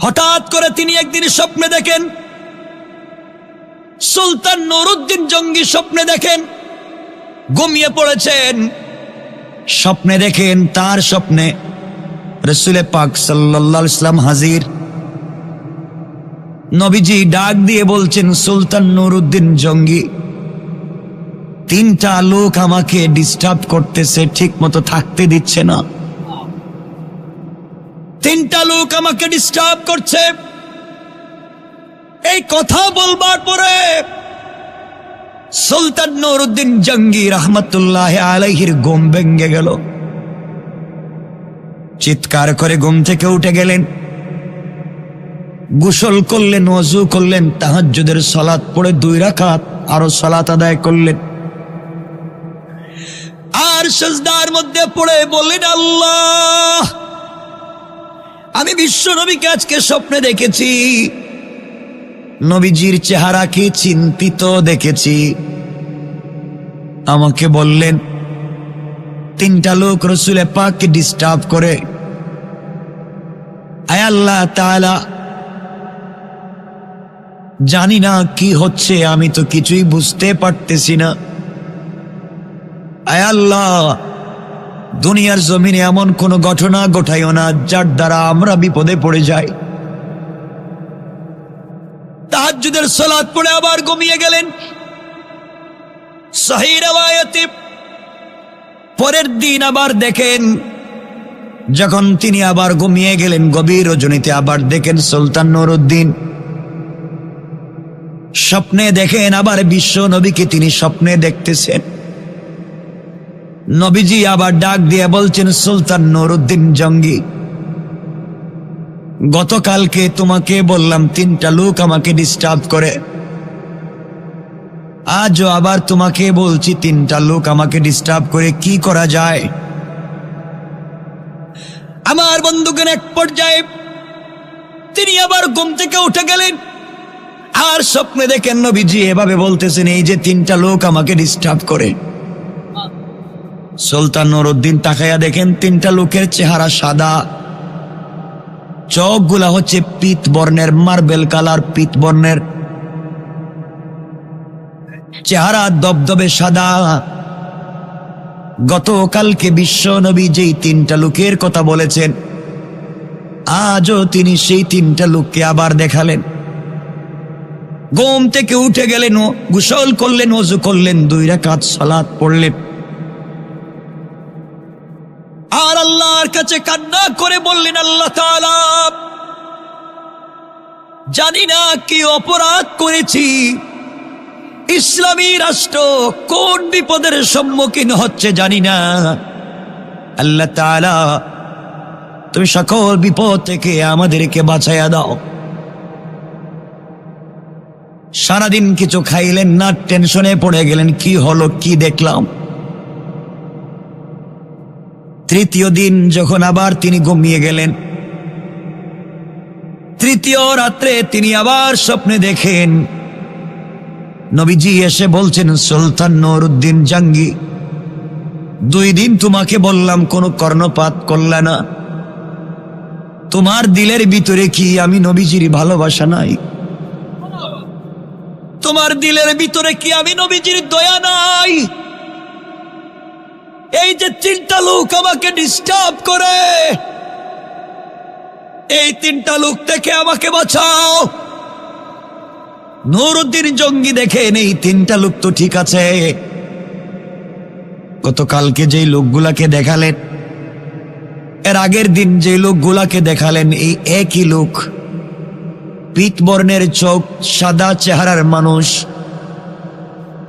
হঠাৎ করে তিনি একদিন স্বপ্নে দেখেন, সুলতান নুরউদ্দিন জঙ্গি স্বপ্নে দেখেন ঘুমিয়ে পড়েছেন। স্বপ্নে দেখেন তার স্বপ্নে রাসূল পাক সাল্লাল্লাহু আলাইহি ওয়াসাল্লাম হাজির। নবীজি ডাক দিয়ে বলছেন, সুলতান নুরউদ্দিন জঙ্গি, তিনটা লোক আমাকে ডিস্টার্ব করতেছে, ঠিক মতো থাকতে দিচ্ছে না। তিনটা লোক আমাকে ডিস্টার্ব করছে। এই কথা বলবার পরে সুলতান নুরউদ্দিন জঙ্গি রহমতুল্লাহ আলাইহির ঘুম ভেঙে গেল। চিৎকার করে ঘুম থেকে উঠে গেলেন, গোসল করলেন, ওযু করলেন, তাহাজ্জুদের সালাত পড়ে 2 রাকাত আরো সালাত আদায় করলেন। আর সিজদার মধ্যে পড়ে বললেন, আল্লাহ, আমি বিশ্ব নবীকে আজকে স্বপ্নে দেখেছি। নবীজির চেহারাকে চিন্তিত দেখেছি। আমাকে বললেন তিনটা লোক রাসূল পাককে ডিস্টার্ব করে। আয় আল্লাহ তাআলা, জানি না কি হচ্ছে, আমি তো কিছুই বুঝতে পারতেছি না। আয় আল্লাহ, দুনিয়ার জমিনে এমন কোন ঘটনা ঘটাইও না যার দ্বারা আমরা বিপদে পড়ে যাই। তাহাজ্জুদের সালাত পড়ে আবার ঘুমিয়ে গেলেন। সহিহ riwayate পরের দিন আবার দেখেন, যখন তিনি আবার ঘুমিয়ে গেলেন গভীর রজনীতে, আবার দেখেন সুলতান নুরউদ্দিন স্বপ্নে দেখেন আবার বিশ্ব নবীকে তিনি স্বপ্নে দেখতেছেন। নবীজি আবার ডাক দিয়ে বলছেন, সুলতান নুরউদ্দিন জঙ্গি, গতকালকে তোমাকে বললাম তিনটা লোক আমাকে ডিস্টার্ব করে, আজও আবার তোমাকে বলছি তিনটা লোক আমাকে ডিস্টার্ব করে, কি করা যায়? আমার বন্ধুগণ, এক পর্যায়ে তিনি আবার ঘুম থেকে উঠে গেলেন। আর স্বপ্নে দেখেন নবীজি এভাবে বলতেছেন, এই যে তিনটা লোক আমাকে ডিস্টার্ব করে। সুলতান নুরউদ্দিন তাকায়া দেখেন তিনটা লোকের চেহারা সাদা, চোখগুলা হচ্ছে পিত বর্ণের, মার্বেল কালার পিত বর্ণের, চেহারা দবদবে সাদা। গতকালকে বিশ্ব নবী যেই তিনটা লোকের কথা বলেছেন, আজও তিনি সেই তিনটা লোককে আবার দেখালেন। ঘুম থেকে উঠে গেলেন, গোসল করলেন, ওযু করলেন, 2 রাকাত সালাত পড়লেন। আর আল্লাহর কাছে কান্না করে বললেন, আল্লাহ তাআলা, জানি না কি অপরাধ করেছি, ইসলামী রাষ্ট্র কোন বিপদের সম্মুখীন হচ্ছে জানি না। আল্লাহ তাআলা, তুমি সকল বিপদ থেকে আমাদেরকে বাঁচাইয়া দাও। সারাদিন কিছু খাইলেন না, টেনশনে পড়ে গেলেন, কি হলো, কি দেখলাম। তৃতীয় দিন যখন আবার তিনি ঘুমিয়ে গেলেন, তৃতীয় রাত্রে তিনি আবার স্বপ্নে দেখেন নবীজি এসে বলছেন, সুলতান নুরউদ্দিন জঙ্গি, 2 দিন তোমাকে বললাম, কোনো কর্ণপাত করলে না। তোমার দিলের ভিতরে কি আমি নবীজির ভালোবাসা নাই? তোমার দিলের ভিতরে কি আমি নবীজির দয়া নাই? এই যে তিনটা লোক আমাকে ডিস্টার্ব করে, এই তিনটা লোক থেকে আমাকে বাঁচাও। নুরউদ্দিন জঙ্গি দেখেন এই তিনটা লোক তো ঠিক আছে, গতকালকে যেই লোকগুলাকে দেখালেন, এর আগের দিন যে লোকগুলাকে দেখালেন, এই একই লোক, পিত বর্ণের চোখ, সাদা চেহারার মানুষ।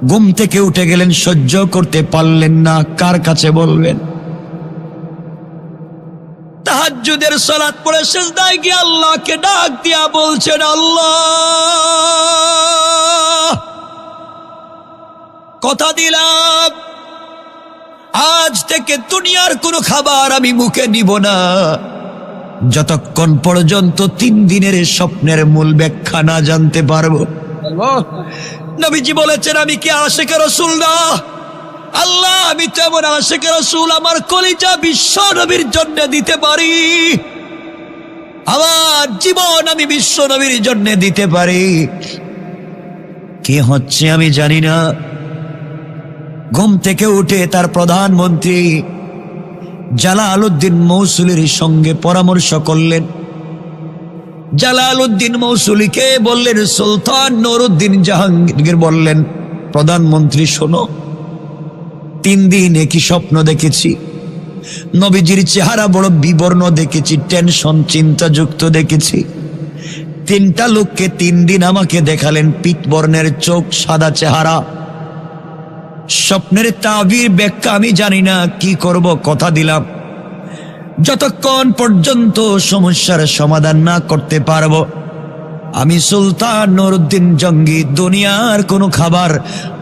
ঘুম থেকে উঠে গেলেন, সহ্য করতে পারলেন না, কার কাছে বলবেন? তাহাজ্জুদের সালাত পড়ে সিজদায় গিয়ে আল্লাহকে ডাক দিয়া বলছেন, আল্লাহ, কথা দিলাম আজ থেকে দুনিয়ার কোনো খাবার আমি মুখে নিব না, যতক্ষণ পর্যন্ত 3 দিনের স্বপ্নের মূল ব্যাখ্যা না জানতে পারবো। নবীজি বলেছেন, আমি কি আশিক রাসূল না? আল্লাহ, আমি তো এমন আশিক রাসূল, আমার কলিজা বিশ্ব নবীর জন্য দিতে পারি। আমার জীবন আমি বিশ্ব নবীর জন্য দিতে পারি। কি হচ্ছে আমি জানি না। ঘুম থেকে উঠে তার প্রধানমন্ত্রী জালালউদ্দিন মৌসুলির সঙ্গে পরামর্শ করলেন। জালালউদ্দিন মৌসুলিকে বললেন, সুলতান নুরউদ্দিন জাহাঙ্গীর বললেন, প্রধানমন্ত্রী শোনো, 3 দিন একই স্বপ্ন দেখেছি। নবীজির চেহারা বড় বিবর্ণ দেখেছি, টেনশন চিন্তাযুক্ত দেখেছি। 3টা লোককে 3 দিন আমাকে দেখালেন, পিতবর্ণের চোখ, সাদা চেহারা। স্বপ্নের তাবির ব্যাখ্যা আমি জানি না, কি করব কথা দিলাম, যতক্ষণ পর্যন্ত সমস্যার সমাধান না করতে পারবো আমি সুলতান নুরউদ্দিন জঙ্গি দুনিয়ার কোনো খাবার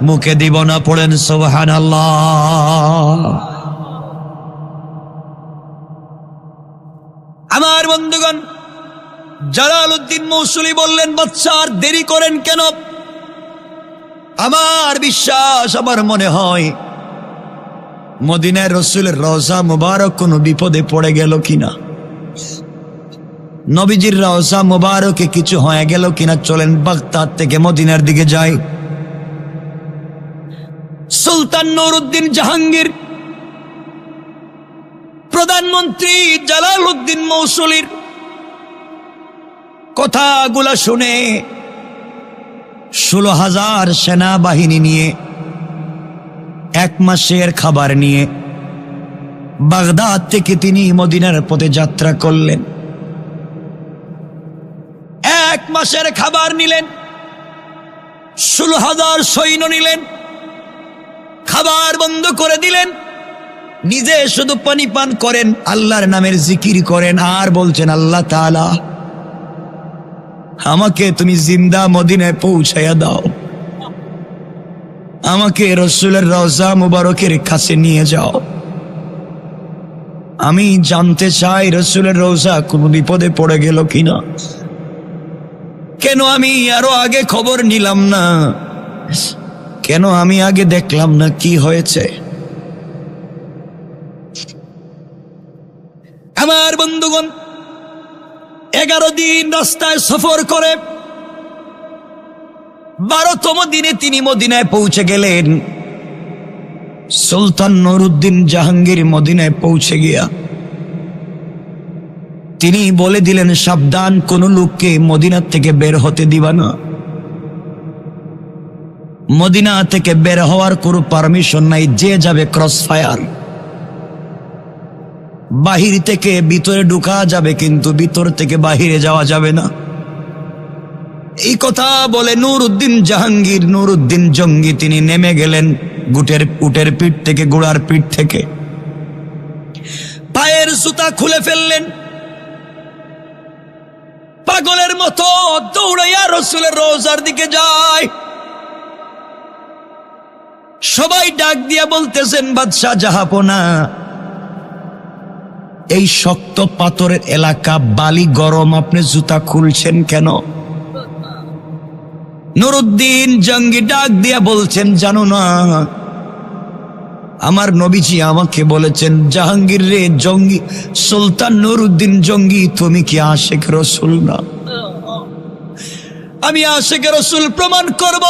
মুখে দিব না। পড়েন সুবহানাল্লাহ। আমার বন্ধুগণ, জালালউদ্দিন মৌসুলি বললেন, বাদশা আর দেরি করেন কেন? আমার বিশ্বাস, আমার মনে হয় মদিনার রসুলের রওজা মুবারক কোনো বিপদে পড়ে গেল কিনা, নবীজির রওজা মুবারকে কিছু হয়ে গেল কিনা, চলেন বাগদাদ থেকে মদিনার দিকে যাই। সুলতান নুরউদ্দিন জাহাঙ্গীর প্রধানমন্ত্রী জালালউদ্দিন মৌসুলির কথাগুলা শুনে 16,000 সেনাবাহিনী নিয়ে 1 মাসের খাবার নিয়ে বাগদাদ থেকে তিনি মদিনার পথে যাত্রা করলেন। 1 মাসের খাবার নিলেন, 16,000 সৈন্য নিলেন, খাবার বন্ধ করে দিলেন, নিজে শুধু পানি পান করেন, আল্লাহর নামের জিকির করেন, আর বলছেন, আল্লাহ তাআলা আমাকে তুমি জিন্দা মদিনায় পৌঁছাইয়া দাও, আমাকে রসুলের রওজা মুবারকের কাছে নিয়ে যাও। আমি জানতে চাই রসুলের রওজা কোন বিপদে পড়ে গেল কিনা। কেন আমি আরো আগে খবর নিলাম না? কেন আমি আগে দেখলাম না কি হয়েছে? আমার বন্ধুগণ, 11 দিন রাস্তায় সফর করে 12তম দিনে তিনি মদিনায় পৌঁছে গেলেন। সুলতান নুরউদ্দিন জাহাঙ্গীর মদিনায় পৌঁছে গিয়া তিনি বলে দিলেন, সাবধান, কোন লোককে মদিনা থেকে বের হতে দিবা না। মদিনা থেকে বের হওয়ার কোনো পারমিশন নাই, যে যাবে ক্রস ফায়ার। বাহির থেকে ভিতরে ঢুকা যাবে, কিন্তু ভিতর থেকে বাহিরে যাওয়া যাবে না। এই কথা বলে নুরউদ্দিন জাহাঙ্গীর, নুরউদ্দিন জঙ্গি, তিনি নেমে গেলেন উটের পিঠ থেকে, ঘোড়ার পিঠ থেকে পায়ের জুতা খুলে ফেললেন। পাগলের মতো দৌড়াইয়া রসুলের রওজার দিকে যায়। সবাই ডাক দিয়া বলতেছেন, বাদশা জাহাপনা, এই শক্ত পাথরের এলাকা, বালি গরম, আপনি জুতা খুলছেন কেন? নুরউদ্দিন জঙ্গি ডাক দিয়া বলছেন, জানো না, আমার নবীজি আমাকে বলেছেন, জাহাঙ্গীর রে জঙ্গি, সুলতান নুরউদ্দিন জঙ্গি, তুমি কি আশেক রসুল না? আমি আশেক রসুল প্রমাণ করব।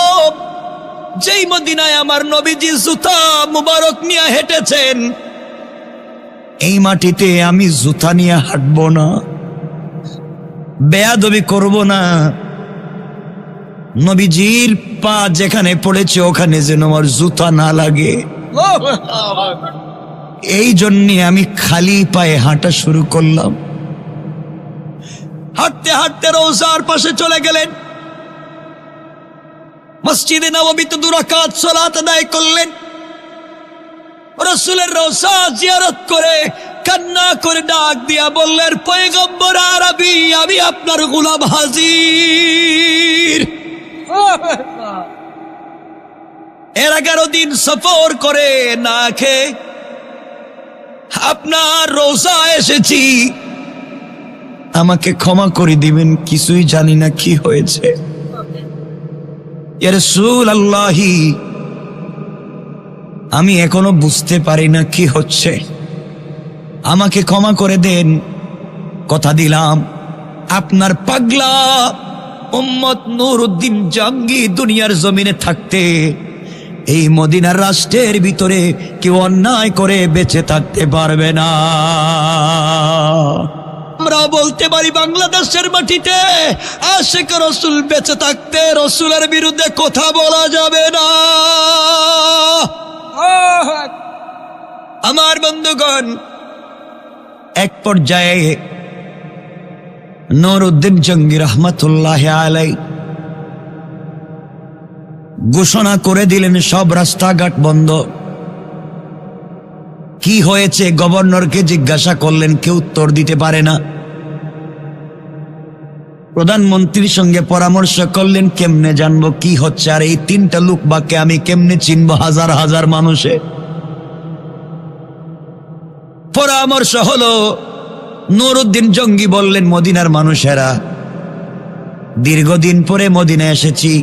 যেই মদিনায় আমার নবীজি জুতা মুবারক নিয়ে হেঁটেছেন, এই মাটিতে আমি জুতা নিয়ে হাঁটবো না, বেয়াদবি করব না। নবীজির পা যেখানে পড়েছে ওখানে যেন আমার জুতা না লাগে, এই জন্য আমি খালি পায়ে হাঁটা শুরু করলাম। হাঁটতে হাঁটতে রওজার পাশে চলে গেলেন। মসজিদে নববীতে 2 রাকাত সালাত আদায় করলেন। রাসূলের রওজা জিয়ারত করে কান্না করে ডাক দিয়া বললেন, পয়গম্বর আরবি, আমি আপনার গোলাম হাজির। এর 11 দিন সফর করে না খেয়ে আপনার রওজা এসেছি, আমাকে ক্ষমা করে দিবেন, কিছুই জানি না কি হয়েছে। ইয়া রাসূলুল্লাহ, আমি এখনো বুঝতে পারি না কি হচ্ছে, আমাকে ক্ষমা করে দেন, কথা দিলাম আপনার পাগলা উম্মত নুরউদ্দিন জঙ্গি দুনিয়ার জমিনে থাকতে এই মদিনার রাষ্ট্রের ভিতরে কেউ অন্যায় করে বেঁচে থাকতে পারবে না। আমরা বলতে পারি বাংলাদেশের মাটিতে আশিক রসুল বেঁচে থাকতে রসুলের বিরুদ্ধে কথা বলা যাবে না। আমার বন্ধুগণ, এক পর্যায়ে নুরউদ্দিন জঙ্গি রহমতুল্লাহ আলাই ঘোষণা করে দিলেন সব রাস্তাঘাট বন্ধ। কি হয়েছে গভর্নরকে জিজ্ঞাসা করলেন, কেউ উত্তর দিতে পারে না। প্রধানমন্ত্রীর সঙ্গে পরামর্শ করলেন, কেমনে জানবো কি হচ্ছে, আর এই তিনটা লোক বাকে আমি কেমনে চিনবো হাজার হাজার মানুষে। পরামর্শ হলো, নুরউদ্দিন জঙ্গি বললেন, মদিনার মানুষেরা, দীর্ঘদিন পরে মদিনা এসেছি,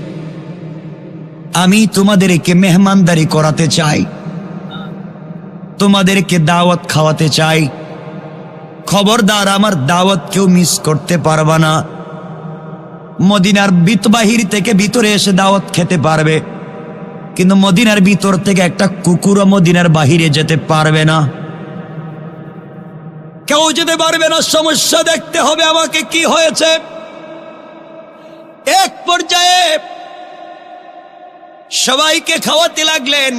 আমি তোমাদেরকে মেহমানদারি করাতে চাই, তোমাদেরকে দাওয়াত খাওয়াতে চাই। খবরদার আমার দাওয়াত কেউ মিস করতে পারবা না। মদিনার বাহির থেকে ভিতরে এসে দাওয়াত খেতে পারবে, কিন্তু মদিনার ভিতর থেকে একটা কুকুরও মদিনার বাহিরে যেতে পারবে না। কেউ যেতে পারবে না, সমস্যা দেখতে হবে আমাকে কি হয়েছে। এক পর্যায়ে সবাইকে খাওয়াতে লাগলেন,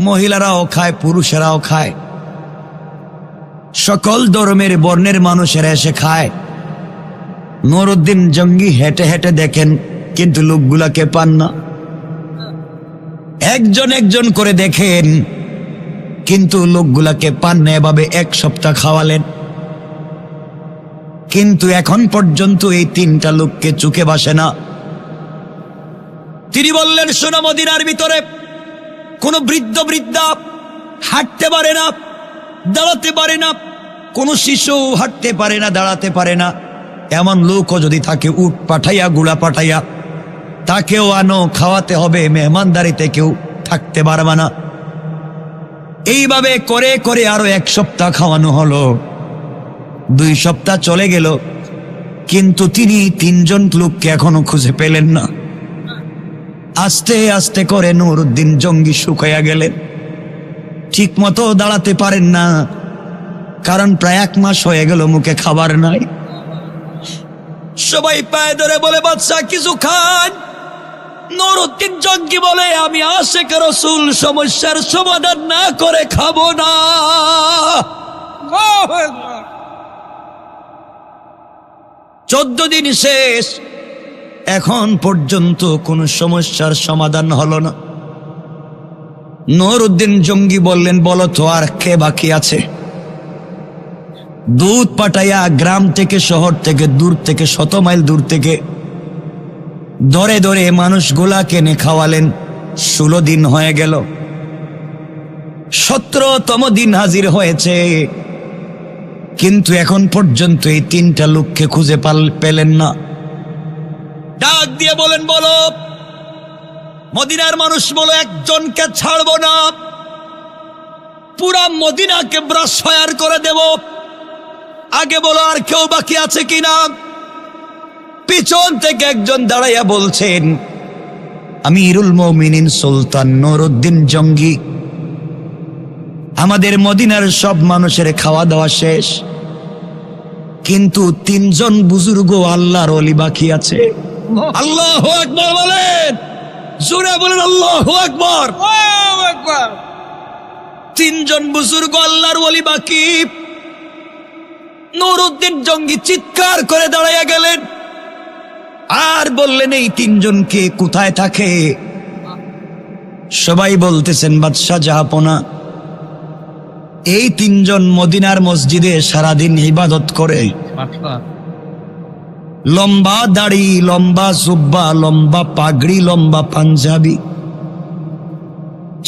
মহিলারাও খায়, পুরুষেরাও খায়, সকল ধর্মের বর্ণের মানুষেরা এসে খায়। নুরউদ্দিন জঙ্গি হেঁটে হেঁটে দেখেন, কিন্তু লোকগুলাকে পান না। একজন একজন করে দেখেন, কিন্তু লোকগুলাকে পান না। এভাবে এক সপ্তাহ খাওয়ালেন, কিন্তু এখন পর্যন্ত এই তিনটা লোককে চোখে বাসে না। তিনি বললেন, শোনো, মদিনার ভিতরে কোনো বৃদ্ধ বৃদ্ধা হাঁটতে পারে না, দাঁড়াতে পারে না, কোনো শিশু হাঁটতে পারে না, দাঁড়াতে পারে না। এমন লোকও যদি থাকে, উট পাঠাইয়া গুড়া পাঠাইয়া তাকেও আনো, খাওয়াতে হবে, মেহমানদারিতে কেউ থাকতে পারবে না। এইভাবে করে করে আরো এক সপ্তাহ খাওয়ানো হলো। 2 সপ্তাহ চলে গেল, কিন্তু তিনি তিনজন লোককে এখনো খুঁজে পেলেন না। আস্তে আস্তে করে নুরউদ্দিন জঙ্গি শুকাইয়া গেলেন, ঠিক মতো দাঁড়াতে পারেন না, কারণ প্রায় 1 মাস হয়ে গেল মুখে খাবার নাই। সবাই পায়ে ধরে বলে, বাদশা কিছু খান। নুরউদ্দিন জঙ্গি বলে, আমি আশিক রাসূল সমস্যার সমাধান না করে খাবো না। 14 দিন শেষ, এখন পর্যন্ত কোনো সমস্যার সমাধান হলো না। নুরউদ্দিন জঙ্গি বললেন, বলো তো আর কে বাকি আছে? দুধ পাঠাইয়া গ্রাম থেকে, শহর থেকে, দূর থেকে, 100 মাইল দূর থেকে ধরে ধরে মানুষগুলা কেনে খাওয়ালেন। 16 দিন হয়ে গেল, 17তম দিন হাজির হয়েছে, কিন্তু এখন পর্যন্ত এই তিনটা লোককে খুঁজে পেলেন না। ডাক দিয়ে বলেন, বলো মদিনার মানুষ, বলো একজনকে ছাড়বো না, পুরা মদিনাকে ব্রাশ ফায়ার করে দেব। আগে বলো আর কেউ বাকি আছে কিনা? পিছন থেকে একজন দাঁড়াইয়া বলছেন, আমিরুল মুমিনিন সুলতান নুরউদ্দিন জঙ্গি, আমাদের মদিনার সব মানুষের খাওয়া দাওয়া শেষ, কিন্তু 3 জন বুজুর্গ আল্লাহর ওলি বাকি আছে। আল্লাহু আকবার বলেন, জোরে বলেন আল্লাহু আকবার। 3 জন বুজুর্গ আল্লাহর ওলি বাকি। নুরউদ্দিন জঙ্গি চিৎকার করে দাঁড়াইয়া গেলেন আর বললেন, এই 3 জনকে কোথায় থাকে? সবাই বলতেছেন, বাদশা জাহাপনা, এই 3 জন মদিনার মসজিদে সারাদিন ইবাদত করে, লম্বা দাড়ি, লম্বা জুব্বা, লম্বা পাগড়ি, লম্বা পাঞ্জাবি,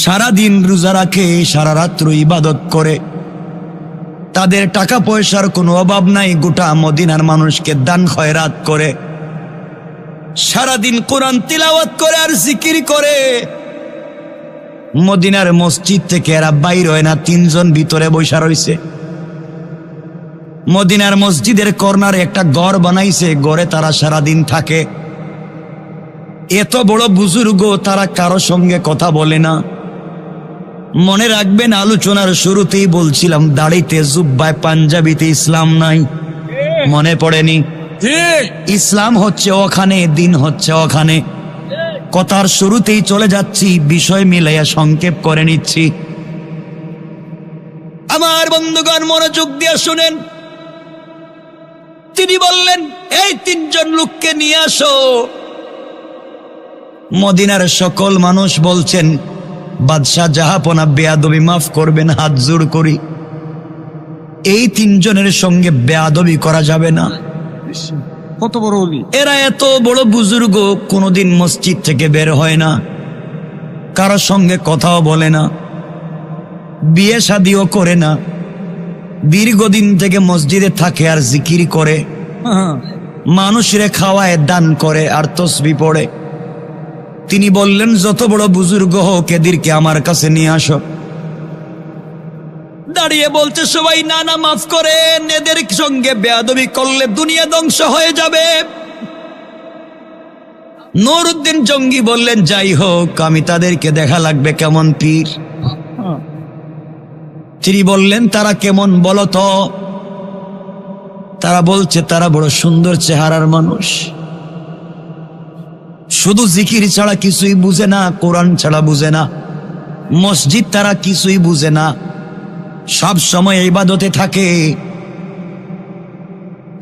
সারাদিন রোজা রাখে, সারা রাত্র ইবাদত করে, তাদের টাকা পয়সার কোনো অভাব নাই, গোটা মদিনার মানুষকে দান খয়রাত করে, সারাদিন কোরআন তিলাওয়াত করে আর জিকির করে। মদিনার মসজিদ থেকে এরা বাইর হয় না, 3 জন ভিতরে বসা রয়েছে। মদিনার মসজিদের কর্নারে একটা ঘর বানাইছে, ঘরে তারা সারাদিন থাকে। এত বড় বুজুর্গ, তারা কারো সঙ্গে কথা বলে না। মনে রাখবেন, আলোচনার শুরুতেই বলছিলাম দাড়িতে, জুব্বায়, পাঞ্জাবিতে ইসলাম নাই। মনে পড়েনি? ইসলাম হচ্ছে ওখানে, দিন হচ্ছে ওখানে। কথার শুরুতেই চলে যাচ্ছি, বিষয় মিলাইয়া সংক্ষেপ করে নিচ্ছি। আমার বন্ধুগণ মনোযোগ দিয়ে শুনেন। তিনি বললেন, এই তিনজন লোককে নিয়ে আসো। মদিনার সকল মানুষ বলছেন, বাদশাহ জাহাপনা, বেয়াদবি মাফ করবেন, হাত জোড় করি, এই তিনজনের সঙ্গে বেয়াদবি করা যাবে না। কত বড় ওলি! এরা এত বড় বুজুর্গ, কোনোদিন মসজিদ থেকে বের হয় না, কারোর সঙ্গে কথাও বলে না, বিয়ে শাদিও করে না, দীর্ঘদিন থেকে মসজিদে থাকে আর জিকির করে, মানুষের খাওয়ায়, দান করে আর তসবিহ পড়ে। তিনি বললেন, যত বড় বুজুর্গ হোক, এদেরকে আমার কাছে নিয়ে আসো। দাঁড়িয়ে বলছে সবাই, না না, মাফ করেন, এদের সঙ্গে বেয়াদবি করলে দুনিয়া ধ্বংস হয়ে যাবে। নুরউদ্দিন জঙ্গি বললেন, যাই হোক, আমি তাদেরকে দেখা লাগবে কেমন পীর। তিনি বললেন, তারা কেমন বলো তো? তারা বলছে, তারা বড় সুন্দর চেহারার মানুষ, শুধু জিকির ছাড়া কিছুই বুঝে না, কোরআন ছাড়া বুঝে না, মসজিদ তারা কিছুই বুঝে না, সব সময় ইবাদতে থাকে।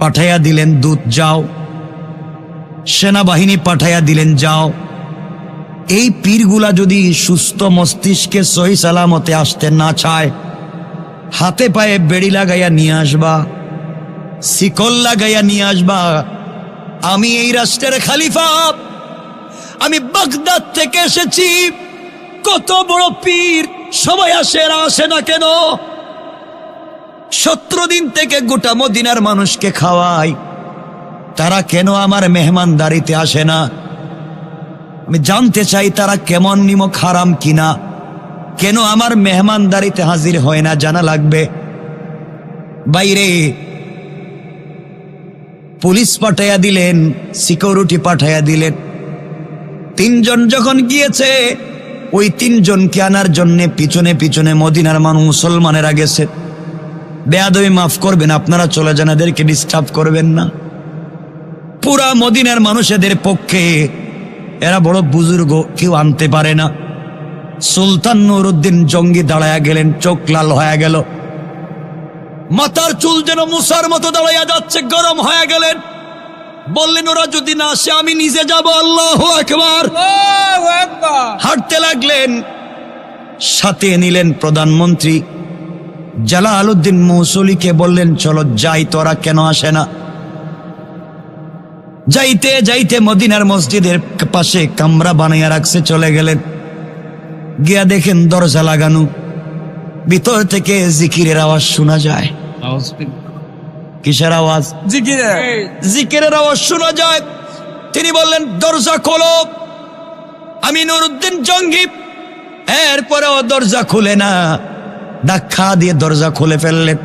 পাঠাইয়া দিলেন দূত, যাও। সেনাবাহিনী পাঠাইয়া দিলেন, যাও। এই পীরগুলা যদি সুস্থ মস্তিষ্কে সহি সালামতে আসতে না চায়, হাতে পায়ে বেড়ি লাগাইয়া নিয়ে আসবা, শিকল লাগাইয়া নিয়ে আসবা। আমি এই রাষ্ট্রের খলিফা, আমি বাগদাদ থেকে এসেছি। কত বড় পীর, সবাই আসে, এরা আসে না কেন? 17 দিন থেকে গোটা মদিনার মানুষকে খাওয়াই, তারা কেন আমার মেহমানদারিতে আসে না? আমি জানতে চাই তারা কেমন নিমক হারাম কিনা, কেন আমার মেহমানদারিতে হাজির হয় না, জানা লাগবে। বাইরে পুলিশ পাঠাইয়া দিলেন, সিকিউরিটি পাঠাইয়া দিলেন। 3 জন যখন গিয়েছে, ওই 3 জনকে আনার জন্য পিছনে পিছনে মদিনার মানুষ, মুসলমানেরা গেছে। বেয়াদবি মাফ করবেন, আপনারা চলে যান, এদেরকে ডিস্টার্ব করবেন না। পুরা মদিনার মানুষেদের পক্ষে এরা বড় বুজুর্গ, কেউ আনতে পারে না। সুলতান নুরউদ্দিন জঙ্গি দাঁড়ায়া গেলেন, চোখ লাল হয়ে গেল, মাথার চুল যেন মুসার মতো দাঁড়াইয়া যাচ্ছে, গরম হয়ে গেলেন। বললেন, ওরা যদি না আসে আমি নিজে যাব। আল্লাহু আকবার! হাঁটতে লাগলেন, সাথে নিলেন প্রধানমন্ত্রী জালালউদ্দিন মৌসুলিকে। বললেন, চলো যাই, তোরা কেন আসে না? যাইতে যাইতে মদিনার মসজিদের পাশে কামরা বানাইয়া রাখছে, চলে গেলেন। গিয়া দেখেন দরজা লাগানো, ভিতর থেকে জিকিরের আওয়াজ শোনা যায়। কিসের আওয়াজ? জিকিরের আওয়াজ শোনা যায়। তিনি বললেন, দরজা খোলো। আমি নুরউদ্দিন জঙ্গি। এরপরেও দরজা খুলে না, ধাক্কা দিয়ে দরজা খুলে ফেললেন।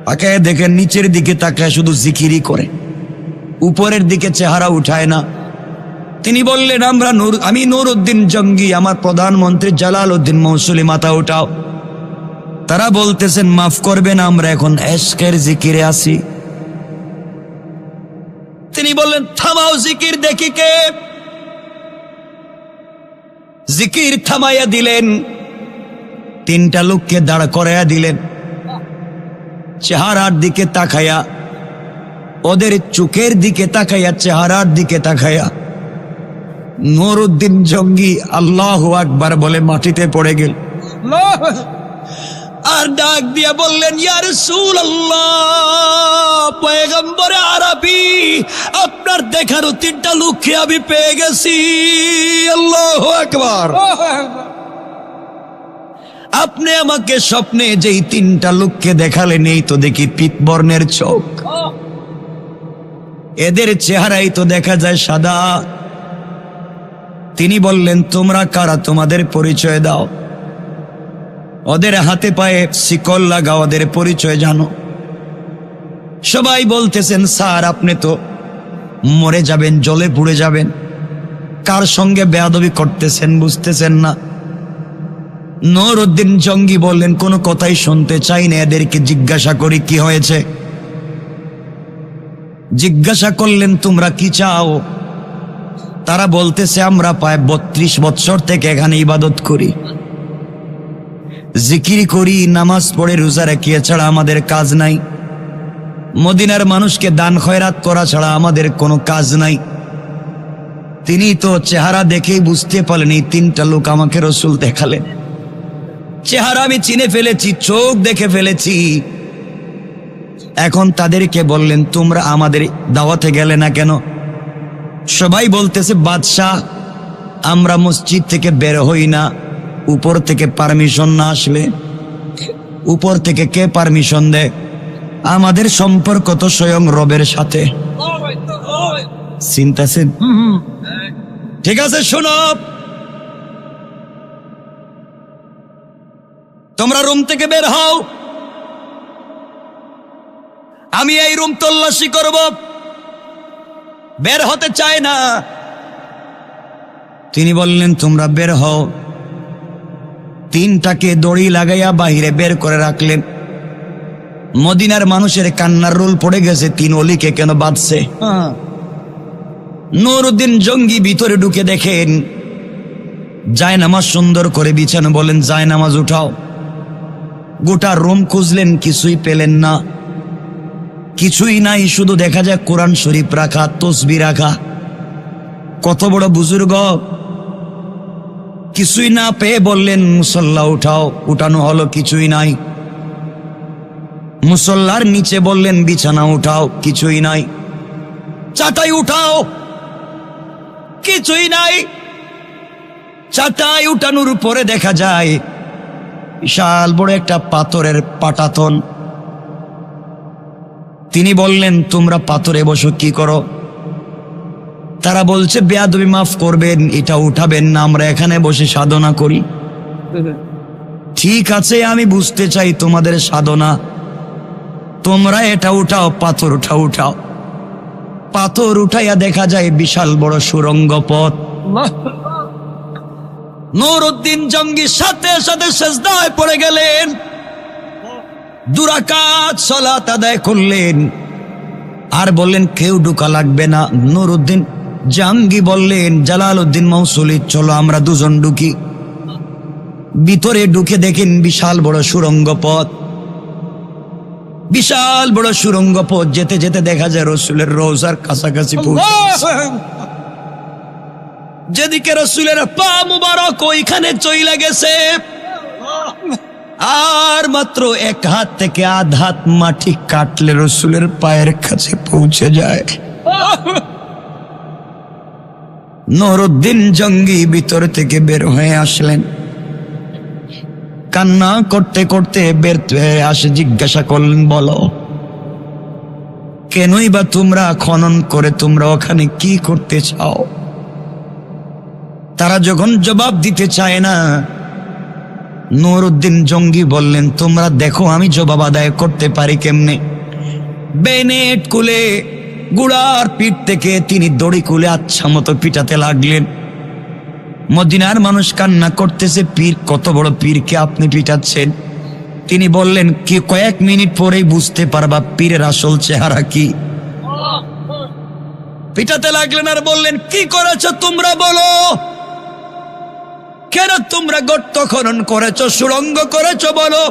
তাকায় দেখেন, নিচের দিকে তাকায় শুধু জিকিরই করে, উপরের দিকে চেহারা উঠায় না। তিনি বললেন, আমি নুরউদ্দিন জঙ্গি, আমার প্রধানমন্ত্রী জালালউদ্দিন মৌসুলি, মাথা উঠাও। তারা বলতেছেন, মাফ করবেন, আমরা এখন এশকের জিকিরে আছি। তিনি বললেন, থামাও জিকির, দেখি কে। জিকির থামাইয়া দিলেন। 3টা লোককে দাঁড় করাইয়া দিলেন। চেহারার দিকে তাকাইয়া, ওদের চোখের দিকে তাকাইয়া, চেহারার দিকে তাকাইয়া নুরউদ্দিন জঙ্গি আল্লাহু আকবার বলে মাটিতে পড়ে গেল। আর ডাক দিয়া বললেন, ইয়া রাসূলুল্লাহ, পয়গম্বরে আরবি, আপনার দেখানো 3টা লোককে আমি পেয়ে গেছি। আল্লাহু আকবার! আপনি আমাকে স্বপ্নে যেই 3টা লোককে দেখালেন, এই তো দেখি পিতবর্ণের চোখ, এদের চেহারাই তো দেখা যায় সাদা। তিনি বললেন, তোমরা কারা? তোমাদের পরিচয় দাও। ওদের হাতে পায়ে শিকল লাগাও, ওদের পরিচয় জানো। সবাই বলতেছেন স্যার আপনি তো মরে যাবেন, জলে পুড়ে যাবেন, কার সঙ্গে বেয়াদবি করতেছেন বুঝতেছেন না। নুরউদ্দিন জঙ্গি বললেন কোনো কথাই শুনতে চাই না, এদেরকে জিজ্ঞাসা করি কি হয়েছে। জিজ্ঞাসা করলেন তোমরা কি চাও? তারা বলতেছে আমরা প্রায় 32 বছর থেকে এখানে ইবাদত করি, জিকির করি, নামাজ পড়ে, রোজা রাখি, ছাড়া আমাদের কাজ নাই। মদিনার মানুষকে দান খয়রাত করা ছাড়া আমাদের কোনো কাজ নাই। তিনি তো চেহারা দেখেই বুঝতে পারলেন এই 3টা লোক আমাকে রসুল দেখালেন। চেহারা আমি চিনে ফেলেছি, চোখ দেখে ফেলেছি। এখন তাদেরকে বললেন তোমরা আমাদের দাওয়াতে গেলে না কেন? সবাই বলতেছে বাদশাহ আমরা মসজিদ থেকে বের হই না উপর থেকে পারমিশন না আসলে। উপর থেকে কে পারমিশন দেয়? আমাদের সম্পর্ক তো স্বয়ং রবের সাথে। চিন্তাছেন? ঠিক আছে শোনো, তোমরা রুম থেকে বের হও, আমি এই রুম তল্লাশি করব। বের হতে চায় না। তিনি বললেন তোমরা বের হও। 3টাকে দড়ি লাগাইয়া বাহিরে বের করে রাখলেন। মদিনার মানুষের কান্নার রোল পড়ে গেছে, 3 অলিকে কেন বাঁধছে। নুরউদ্দিন জঙ্গি ভিতরে ঢুকে দেখেন জায়নামাজ সুন্দর করে বিছানো। বলেন জায়নামাজ উঠাও। গোটা রুম খুঁজলেন, কিছুই পেলেন না, কিছুই নাই। শুধু দেখা যায় কোরআন শরীফ রাখা, তসবিহ রাখা। কত বড় বুজুর্গ! কিছুই না পেয়ে বললেন মুসল্লা উঠাও। উঠানো হলো, কিছুই নাই। মুসল্লার নিচে বললেন বিছানা উঠাও, কিছুই নাই। চাটাই উঠাও, কিছুই নাই। চাটাই উঠানোর উপরে দেখা যায় বিশাল বড় একটা পাথরের পাটাতন। তিনি বললেন তোমরা পাথরে বসো, কি করো? তারা বলছে বেয়াদবি মাফ করবেন, এটা উঠাবেন না, আমরা এখানে বসে সাধনা করি। ঠিক আছে আমি বুঝতে চাই তোমাদের সাধনা, তোমরা এটা উঠাও, পাথর উঠাও। পাথর উঠাইয়া দেখা যায় বিশাল বড় সুরঙ্গ পথ। নুরউদ্দিন জঙ্গি সাথে সাথে সিজদায় পড়ে গেলেন, 2 রাকাত সালাত আদায় করলেন, আর বললেন কেউ ঢোকা লাগবে না। নুরউদ্দিন জঙ্গি বললেন জালালউদ্দিন মৌসুলি চলো আমরা 2 জন ঢুকি। ভিতরে ঢুকে দেখেন বিশাল বড় সুরঙ্গ পথ। বিশাল বড় সুরঙ্গ পথ যেতে যেতে দেখা যায় রসুলের রওজার কাছাকাছি পৌঁছে। যেদিকে রসুলের পা মুবারক ওইখানে চইলা গেছে, আর মাত্র 1 হাত থেকে আধা হাত মাটি কাটলে রসুলের পায়ের কাছে পৌঁছে যায়। নুরউদ্দিন জঙ্গি ভিতর থেকে বের হয়ে আসলেন, কান্না করতে করতে বের হয়ে আসে। জিজ্ঞাসা করলেন বলো কেনই বা তোমরা খনন করে তোমরা ওখানে কি করতে চাও? তারা যখন জবাব দিতে চায় না, নুরউদ্দিন জঙ্গি বললেন তোমরা দেখো আমি জবাব আদায় করতে পারি কেমনে। বেনেট কুলে গুড়ার পিঠ থেকে তিনি দড়ি কুলে আচ্ছা মতো পিটাতে লাগলেন। মদিনার মানুষ কান্না করতেছে, পীর কত বড় পীরকে আপনি পিটাচ্ছেন? তিনি বললেন কি কয়েক মিনিট পরেই বুঝতে পারবা পীরের আসল চেহারা কি। পিটাতে লাগলেন আর বললেন কি করেছো তোমরা বলো, কেন তোমরা গর্ত খনন করেছো, সুড়ঙ্গ করেছো বলো।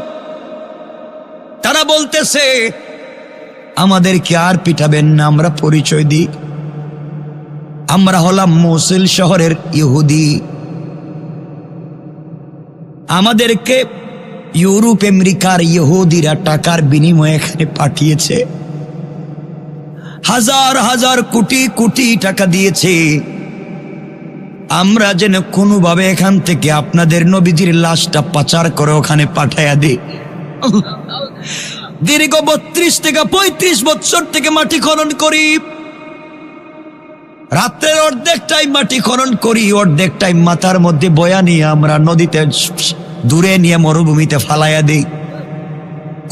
তারা বলতেছে আমাদেরকে আর পিটাবেন না, আমরা পরিচয় দিই, আমরা হলাম মৌসুল শহরের ইহুদি। আমাদেরকে ইউরোপ আমেরিকার ইহুদিরা টাকার বিনিময়ে এখানে পাঠিয়েছে, হাজার হাজার কোটি কোটি টাকা দিয়েছে। আমরা যেন কোনোভাবে এখান থেকে আপনাদের নবীজির লাশটা পাচার করে ওখানে পাঠাইয়া দিই। দীর্ঘ 32 থেকে 35 বছর থেকে মাটি খনন করি, রাত্রের অর্ধেক টাইম মাটি খনন করি, অর্ধেক টাইম মাথার মধ্যে বয়া নিয়ে আমরা নদীতে দূরে নিয়ে মরুভূমিতে ফালাইয়া দিই।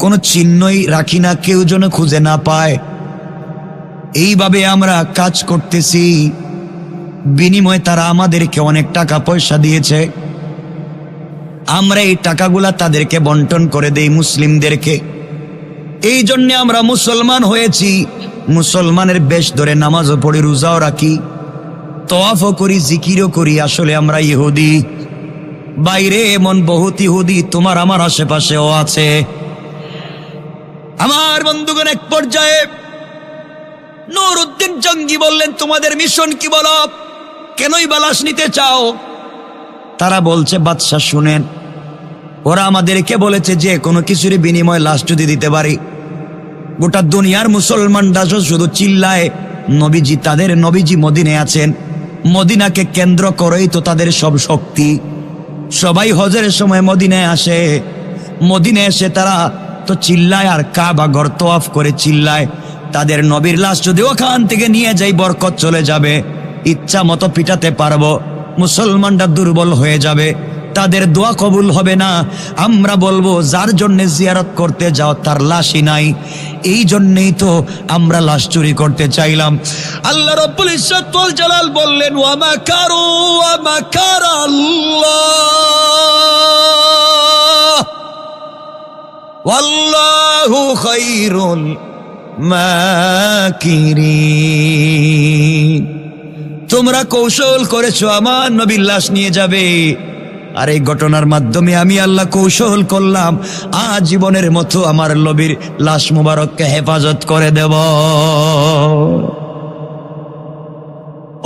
কোনো চিহ্নই রাখি না, কেউ যেন খুঁজে না পায়। এইভাবে আমরা কাজ করতেছি, বিনিময়ে তারা আমাদেরকে অনেক টাকা পয়সা দিয়েছে। আমরা এই টাকাগুলা তাদেরকে বন্টন করে দেই মুসলিমদেরকে। এই জন্য আমরা মুসলমান হয়েছি, মুসলমানের বেশ ধরে নামাজও পড়ি, রোজাও রাখি, তওয়াফও করি, জিকিরও করি। আসলে আমরা ইহুদি। বাইরে এমন বহুত ইহুদি তোমার আমার আশেপাশেও আছে। আমার বন্ধুগণ, এক পর্যায়ে নুরউদ্দিন জঙ্গি বললেন, তোমাদের মিশন কি বলো, কেনই বালাশ নিতে চাও? তারা বলছে, বাদশাহ শুনেন, ওরা আমাদেরকে বলেছে যে কোনো কিছুর বিনিময়ে লাশ যদি দিতে পারি, গোটা দুনিয়ার মুসলমানরা শুধু চিল্লায় নবীজি, তাদের নবীজি মদিনে আছেন, মদিনাকে কেন্দ্র করেই তো তাদের সব শক্তি। সবাই হজের সময় মদিনায় আসে, মদিনায় এসে তারা তো চিল্লায় আর কাবা ঘর তওয়াফ করে চিল্লায়। তাদের নবীর লাশ যদি ওখান থেকে নিয়ে যাই, বরকত চলে যাবে, ইচ্ছা মতো পিটাতে পারবো, মুসলমানরা দুর্বল হয়ে যাবে, তাদের দোয়া কবুল হবে না। আমরা বলবো, যার জন্য জিয়ারত করতে যাও তার লাশই নাই, এই জন্যই তো আমরা লাশ চুরি করতে চাইলাম। আল্লাহ রাব্বুল ইজ্জত ওয়াল জালাল বললেন, ওয়া মাকারু ওয়া মাকারাল্লাহ ওয়াল্লাহু খায়রুল মাকিরিন। তোমরা কৌশল করেছো আমার নবীর লাশ নিয়ে যাবে, আর এই ঘটনার মাধ্যমে আমি আল্লাহ কৌশল করলাম আজীবনের মতো আমার নবীর লাশ মুবারককে হেফাজত করে দেব।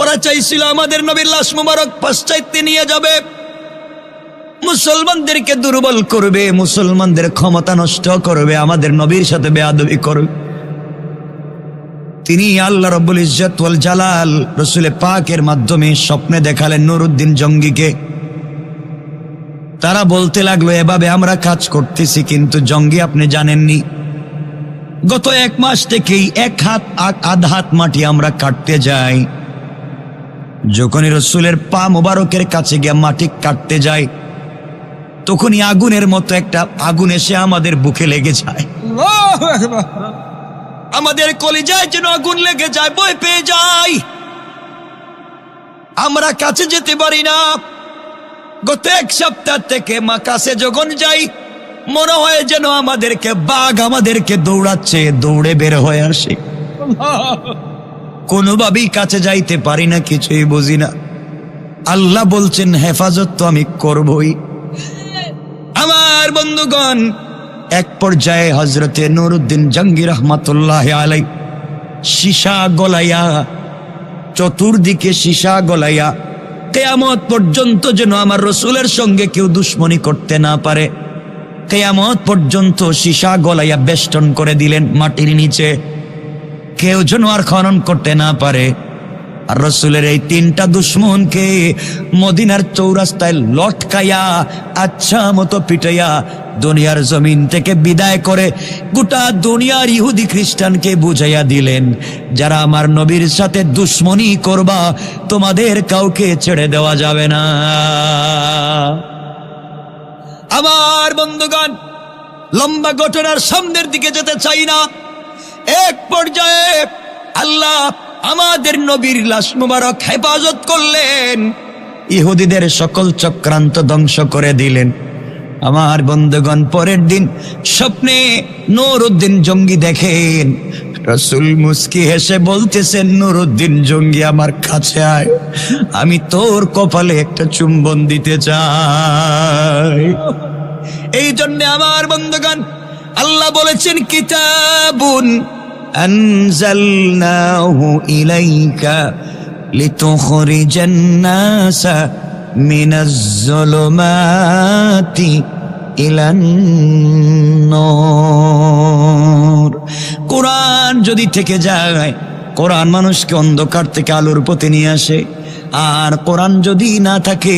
ওরা চাইছিল আমাদের নবীর লাশ মুবারক পাশ্চাত্যে নিয়ে যাবে, মুসলমানদেরকে দুর্বল করবে, মুসলমানদের ক্ষমতা নষ্ট করবে, আমাদের নবীর সাথে বেয়াদবি করবে। তিনি আল্লাহ রাব্বুল ইজ্জত ওয়াল জালাল রাসূল পাকের মাধ্যমে স্বপ্নে দেখালেন নুরউদ্দিন জঙ্গিকে। তারা বলতে লাগলো, এভাবে আমরা কাজ করতেছি, কিন্তু জঙ্গি আপনি জানেননি, গত 1 মাস থেকেই 1 হাত আধা হাত মাটি আমরা কাটতে যাই। যখনই রসুলের পা মোবারকের কাছে গিয়ে মাটি কাটতে যাই, তখনই আগুনের মতো একটা আগুন এসে আমাদের বুকে লেগে যায়, আল্লাহু আকবার। আমাদের কলিজায় যেন আগুন লেগে যায়, ভয় পেয়ে যাই, আমরা কাছে যেতে পারি না। গত 1 সপ্তাহ থেকে মা কাছে যখন যাই, মনে হয় যেন আমাদেরকে বাঘ আমাদেরকে দৌড়াচ্ছে, দৌড়ে বের হয়ে আসে। কোনোভাবেই কাছে যাইতে পারি না, কিছুই বুঝি না। আল্লাহ বলছেন হেফাজত তো আমি করবই। আমার বন্ধুগণ, এক পর্যায়ে হযরতে নুরউদ্দিন জঙ্গি রহমাতুল্লাহি আলাইহি সীসা গলাইয়া, চতুর্দিকে সীসা গলাইয়া, কিয়ামত পর্যন্ত যেন আমার রসুলের সঙ্গে কেউ দুশ্মনী করতে না পারে, কিয়ামত পর্যন্ত সীসা গলাইয়া বেষ্টন করে দিলেন মাটির নিচে, কেউ যেন আর খনন করতে না পারে। আর রসুলের এই 3টা দুশ্মনকে মদিনার চৌরাস্তায় লটকাইয়া, আচ্ছা মতো পিটাইয়া দুনিয়ার জমিন থেকে বিদায় করে গোটা দুনিয়ার ইহুদি খ্রিস্টানকে বুঝাইয়া দিলেন, যারা আমার নবীর সাথে দুশ্মনী করবা, তোমাদের কাউকে ছেড়ে দেওয়া যাবে না। আমার বন্ধুগণ, লম্বা ঘটনার সামনের দিকে যেতে চাই না। এক পর্যায়ে আল্লাহ আমাদের নবীর লাশ মুবারক হেফাজত করলেন, ইহুদিদের সকল চক্রান্ত ধ্বংস করে দিলেন। আমার বন্ধুগণ, পরের দিন স্বপ্নে নুরউদ্দিন জঙ্গি দেখেন, রাসূল মুস্কি হেসে বলতেছেন, নুরউদ্দিন জঙ্গি আমার কাছে আয়, আমি তোর কপালে একটা চুম্বন দিতে চাই। এই জন্য আমার বন্ধুগণ, আল্লাহ বলেছেন, কিতাবুন أنزلناه إليك لتخرج الناس من الظلمات إلى النور। কোরআন যদি থেকে যায়, কোরআন মানুষকে অন্ধকার থেকে আলোর পথে নিয়ে আসে, আর কোরআন যদি না থাকে,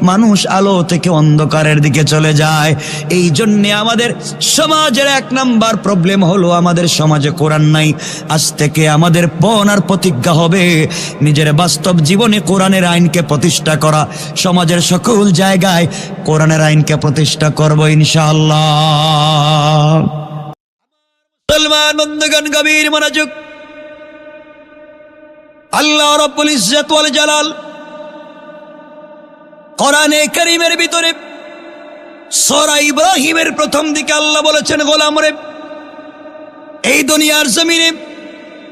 মানুষ আলো থেকে অন্ধকারের দিকে চলে যায়। এই জন্য আমাদের সমাজের 1 নাম্বার প্রবলেম হলো, আমাদের সমাজে কোরআন নাই। আজ থেকে আমাদের পণ আর প্রতিজ্ঞা হবে, নিজের বাস্তব জীবনে কোরআনের আইনকে প্রতিষ্ঠা করা, সমাজের সকল জায়গায় কোরআনের আইনকে প্রতিষ্ঠা করব ইনশাআল্লাহ। মুসলমান বন্ধুগণ, গভীর মনোযোগ। আল্লাহ রাব্বুল ইজ্জত ওয়াল জালাল কোরআনে কারীমের ভিতরে সূরা ইব্রাহিমের প্রথম দিকে আল্লাহ বলেছেন, গোলাম রে, এই দুনিয়ার জমিনে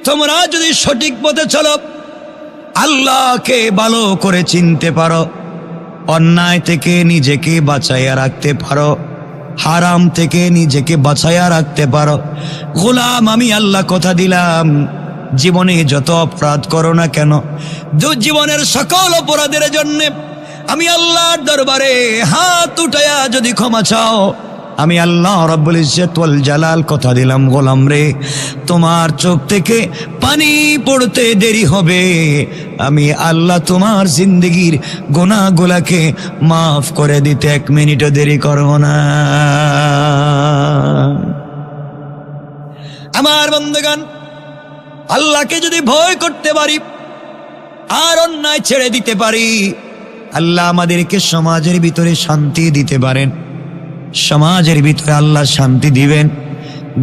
তোমরা যদি সঠিক পথে চলো, আল্লাহকে ভালো করে চিনতে পারো, অন্যায় থেকে নিজেকে বাঁচাইয়া রাখতে পারো, হারাম থেকে নিজেকে বাঁচাইয়া রাখতে পারো, গোলাম আমি আল্লাহ কথা দিলাম, জীবনে যত অপরাধ করো না কেন, জীবনের সকল অপরাধের জন্য আমি আল্লাহর দরবারে হাত উঠাইয়া যদি ক্ষমা চাও, আমি আল্লাহ রাব্বুল ইজ্জত ওয়াল জালাল কথা দিলাম, গোলাম রে, তোমার চোখ থেকে পানি পড়তে দেরি হবে, আমি আল্লাহ তোমার জিন্দেগির গুনাহগুলোকে মাফ করে দিতে 1 মিনিটও দেরি করব না। আমার বন্ধুগণ, আল্লাহকে যদি ভয় করতে পারি আর অন্যায় ছেড়ে দিতে পারি, আল্লাহ আমাদেরকে সমাজের ভিতরে শান্তি দিতে পারেন। সমাজের ভিতরে আল্লাহ শান্তি দিবেন।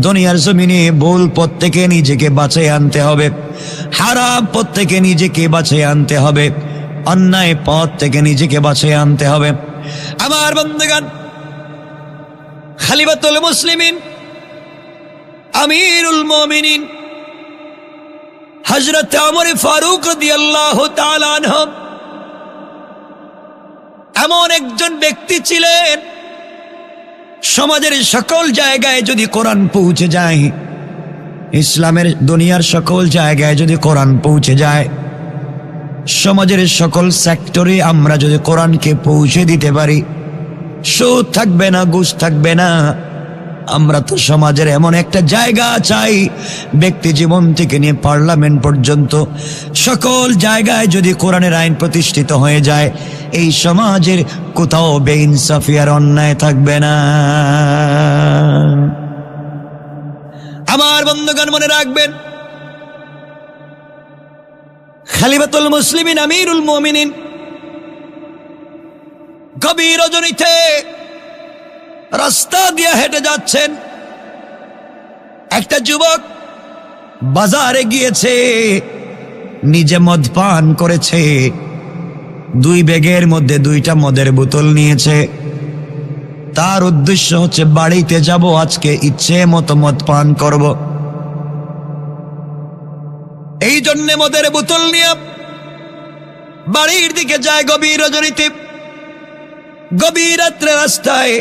দুনিয়ার জমিনে ভুল পথ থেকে নিজেকে বাঁচিয়ে আনতে হবে, হারাম পথ থেকে নিজেকে বাঁচিয়ে আনতে হবে, অন্যায় পথ থেকে নিজেকে বাঁচিয়ে আনতে হবে। আমার বন্ধুগণ, খলিফাতুল মুসলিমিন আমিরুল মুমিনিন হযরত ওমর ফারুক রাদিয়াল্লাহু তাআলা আনহু এমন একজন ব্যক্তি ছিলেন, সমাজের সকল জায়গায় যদি কোরআন পৌঁছে যায়, ইসলামের দুনিয়ার সকল জায়গায় যদি কোরআন পৌঁছে যায়, সমাজের সকল সেক্টরে আমরা যদি কোরআনকে পৌঁছে দিতে পারি, সুদ থাকবে না, ঘুষ থাকবে না। আমরা তো সমাজের এমন একটা জায়গা চাই, ব্যক্তি জীবন থেকে নিয়ে পার্লামেন্ট পর্যন্ত সকল জায়গায় যদি কোরআনের আইন প্রতিষ্ঠিত হয়ে যায়, এই সমাজের কোথাও বেইনসাফি আর অন্যায় থাকবে না। আমার বন্ধুগণ, মনে রাখবেন, খলিফাতুল মুসলিমিন আমিরুল মুমিনিন গভীর রজনীতে রাস্তা দিয়ে হেঁটে যাচ্ছেন। একটা যুবক বাজারে গিয়েছে, নিজে মদ পান করেছে, 2 ব্যাগের মধ্যে 2টা মদের বোতল নিয়েছে। তার উদ্দেশ্য হচ্ছে বাড়িতে যাব, আজকে ইচ্ছে মতো মদ পান করব। এই জন্য মদের বোতল নিয়ে বাড়ির দিকে যায় গভীর রজনীতে। গভীর রাত্রে রাস্তায়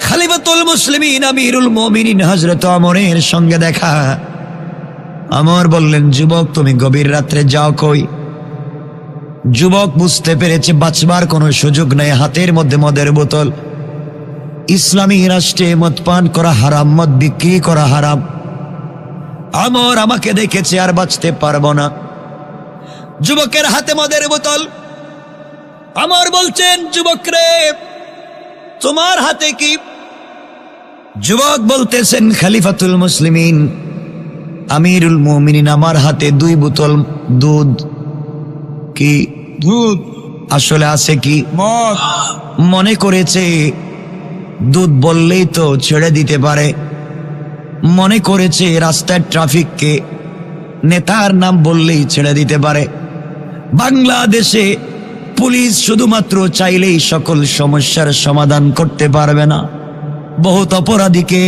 খলিফাতুল মুসলিমিন আমিরুল মুমিনিন হযরত ওমরের সঙ্গে দেখা। ওমর বললেন, যুবক তুমি গভীর রাত্রে যাও কই? যুবক বুঝতে পেরেছে বাঁচবার কোনো সুযোগ নেই, হাতের মধ্যে মদের বোতল। ইসলামী রাষ্ট্রে মদ পান করা হারাম, মদ বিক্রি করা হারাম। ওমর আমাকে দেখেছে, আর বাঁচতে পারবো না। যুবকের হাতে মদের বোতল। ওমর বলছেন, যুবক রে, তোমার হাতে কি? যুবক বলতেছেন, খলিফাতুল মুসলিমিন আমিরুল মুমিনিন, আমার হাতে 2 বোতল দুধ। কি দুধ? আসলে আছে কি? মদ। মনে করেছে দুধ বললেই তো ছেড়ে দিতে পারে, মনে করেছে রাস্তার ট্রাফিককে নেতার নাম বললেই ছেড়ে দিতে পারে। বাংলাদেশে পুলিশ শুধুমাত্র চাইলেই সকল সমস্যার সমাধান করতে পারবে না। বহুত অপরাধীকে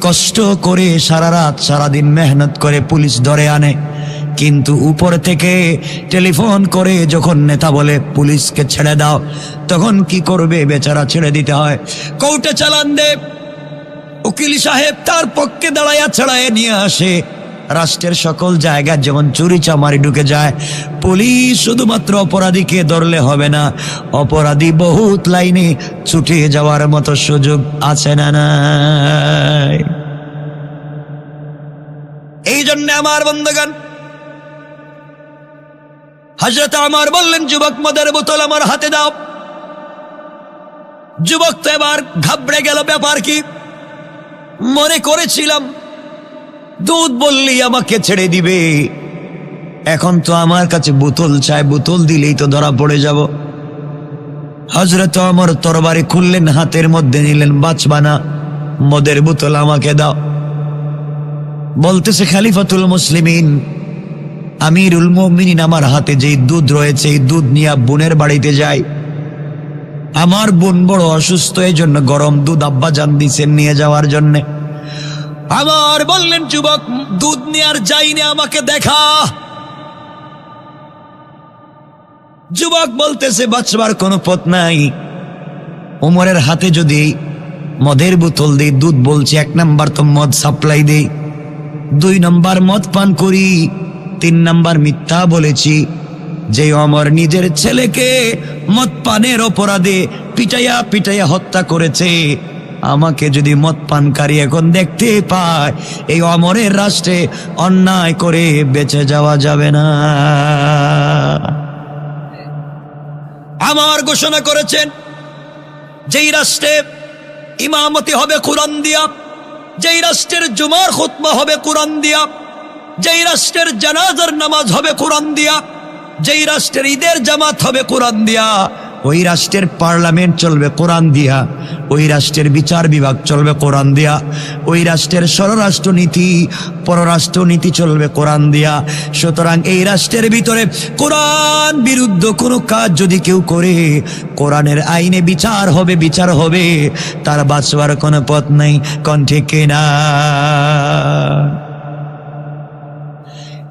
কষ্ট করে সারা রাত সারাদিন মেহনত করে পুলিশ ধরে আনে, কিন্তু উপর থেকে টেলিফোন করে যখন নেতা বলে পুলিশকে ছেড়ে দাও, তখন কি করবে? বেচারা ছেড়ে দিতে হয়। কোর্টে চালান দে, উকিল সাহেব তার পক্ষে দাঁড়াইয়া ছাড়াইয়া নিয়ে আসে। রাষ্ট্রের সকল জায়গায় যেমন চুরি চামারি ঢুকে যায়, পুলিশ শুধুমাত্র অপরাধীকে ধরলে হবে না, অপরাধী বহুত লাইনে ছুটে যাওয়ার মতো সুযোগ আছে না নাই? এই জন্য আমার বন্ধুগণ, হযরত ওমর বললেন, যুবক মদের বোতল আমার হাতে দাও। যুবক তো এবার ঘাবড়ে গেল, ব্যাপার কি? মনে করেছিলাম দুধ বললেই আমাকে ছেড়ে দিবে, এখন তো আমার কাছে বোতল চাই, বোতল দিলেই তো ধরা পড়ে যাব। হযরত ওমর তরবারি খুললেন, হাতের মধ্যে নিলেন, বাঁচবা না, মদের বোতল আমাকে দাও। বলতেছে খলিফাতুল মুসলিমিন, আমিরুল মুমিনিন আমার হাতে যেই দুধ রয়েছে এই দুধ নিয়ে বোনের বাড়িতে যাই। আমার বোন বড় অসুস্থ, এই জন্য গরম দুধ আব্বা জান দিছেন নিয়ে যাওয়ার জন্য। আমার বললেন, যুবক দুধ নিয়ে আর যাইনি, আমাকে দেখা। যুবক বলতেছে বাঁচবার কোনো পথ নাই। ওমরের হাতে যদি মদের বোতল দেই, দুধ বলছি 1 নাম্বার তো মদ সাপ্লাই দেই, 2 নাম্বার মদ পান করি, 3 নাম্বার মিথ্যা বলেছি। যে ওমর নিজের ছেলেকে মদ পানের অপরাধে পিটাইয়া পিটাইয়া হত্যা করেছে, আমাকে যদি মদ পানকারী এখন দেখতে পায়, এই ওমরের রাষ্ট্রে অন্যায় করে বেঁচে যাওয়া যাবে না। আমার ঘোষণা করেছেন, যেই রাষ্ট্রে ইমামতি হবে কোরআন দিয়া, যেই রাষ্ট্রের জুমার খুতবা হবে কোরআন দিয়া, যেই রাষ্ট্রের জানাজার নামাজ হবে কোরআন দিয়া, যেই রাষ্ট্রের ঈদের জামাত হবে কোরআন দিয়া, ওই রাষ্ট্রের পার্লামেন্ট চলবে কোরআন দিয়া, ওই রাষ্ট্রের বিচার বিভাগ চলবে কোরআন দিয়া, ওই রাষ্ট্রের স্বরাষ্ট্রনীতি পররাষ্ট্রনীতি চলবে কোরআন দিয়া। সুতরাং এই রাষ্ট্রের ভিতরে কোরআন বিরুদ্ধ কোনো কাজ যদি কেউ করে, কোরআনের আইনে বিচার হবে, বিচার হবে, তার বাঁচবার কোনো পথ নাই। কোন ঠিক কিনা?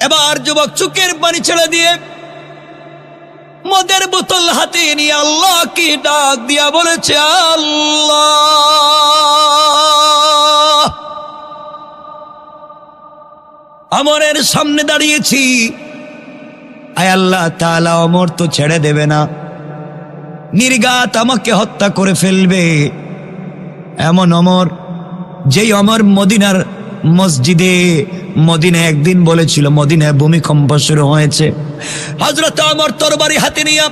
এবার যুবক চোখের পানি ছেড়ে দিয়ে মদের বোতল হাতে নিয়ে আল্লাহকে ডাক দিয়া বলেছে, আল্লাহ, ওমরের সামনে দাঁড়িয়েছি, আয় আল্লাহ তাআলা, ওমর তো ছেড়ে দেবে না, নির্ঘাত আমাকে হত্যা করে ফেলবে। এমন ওমর, যেই ওমর মদিনার মসজিদে মদিনায় একদিন বলেছিল মদিনায় ভূমিকম্প শুরু হয়েছে, হযরত ওমর তরবারি হাতে নিয়ে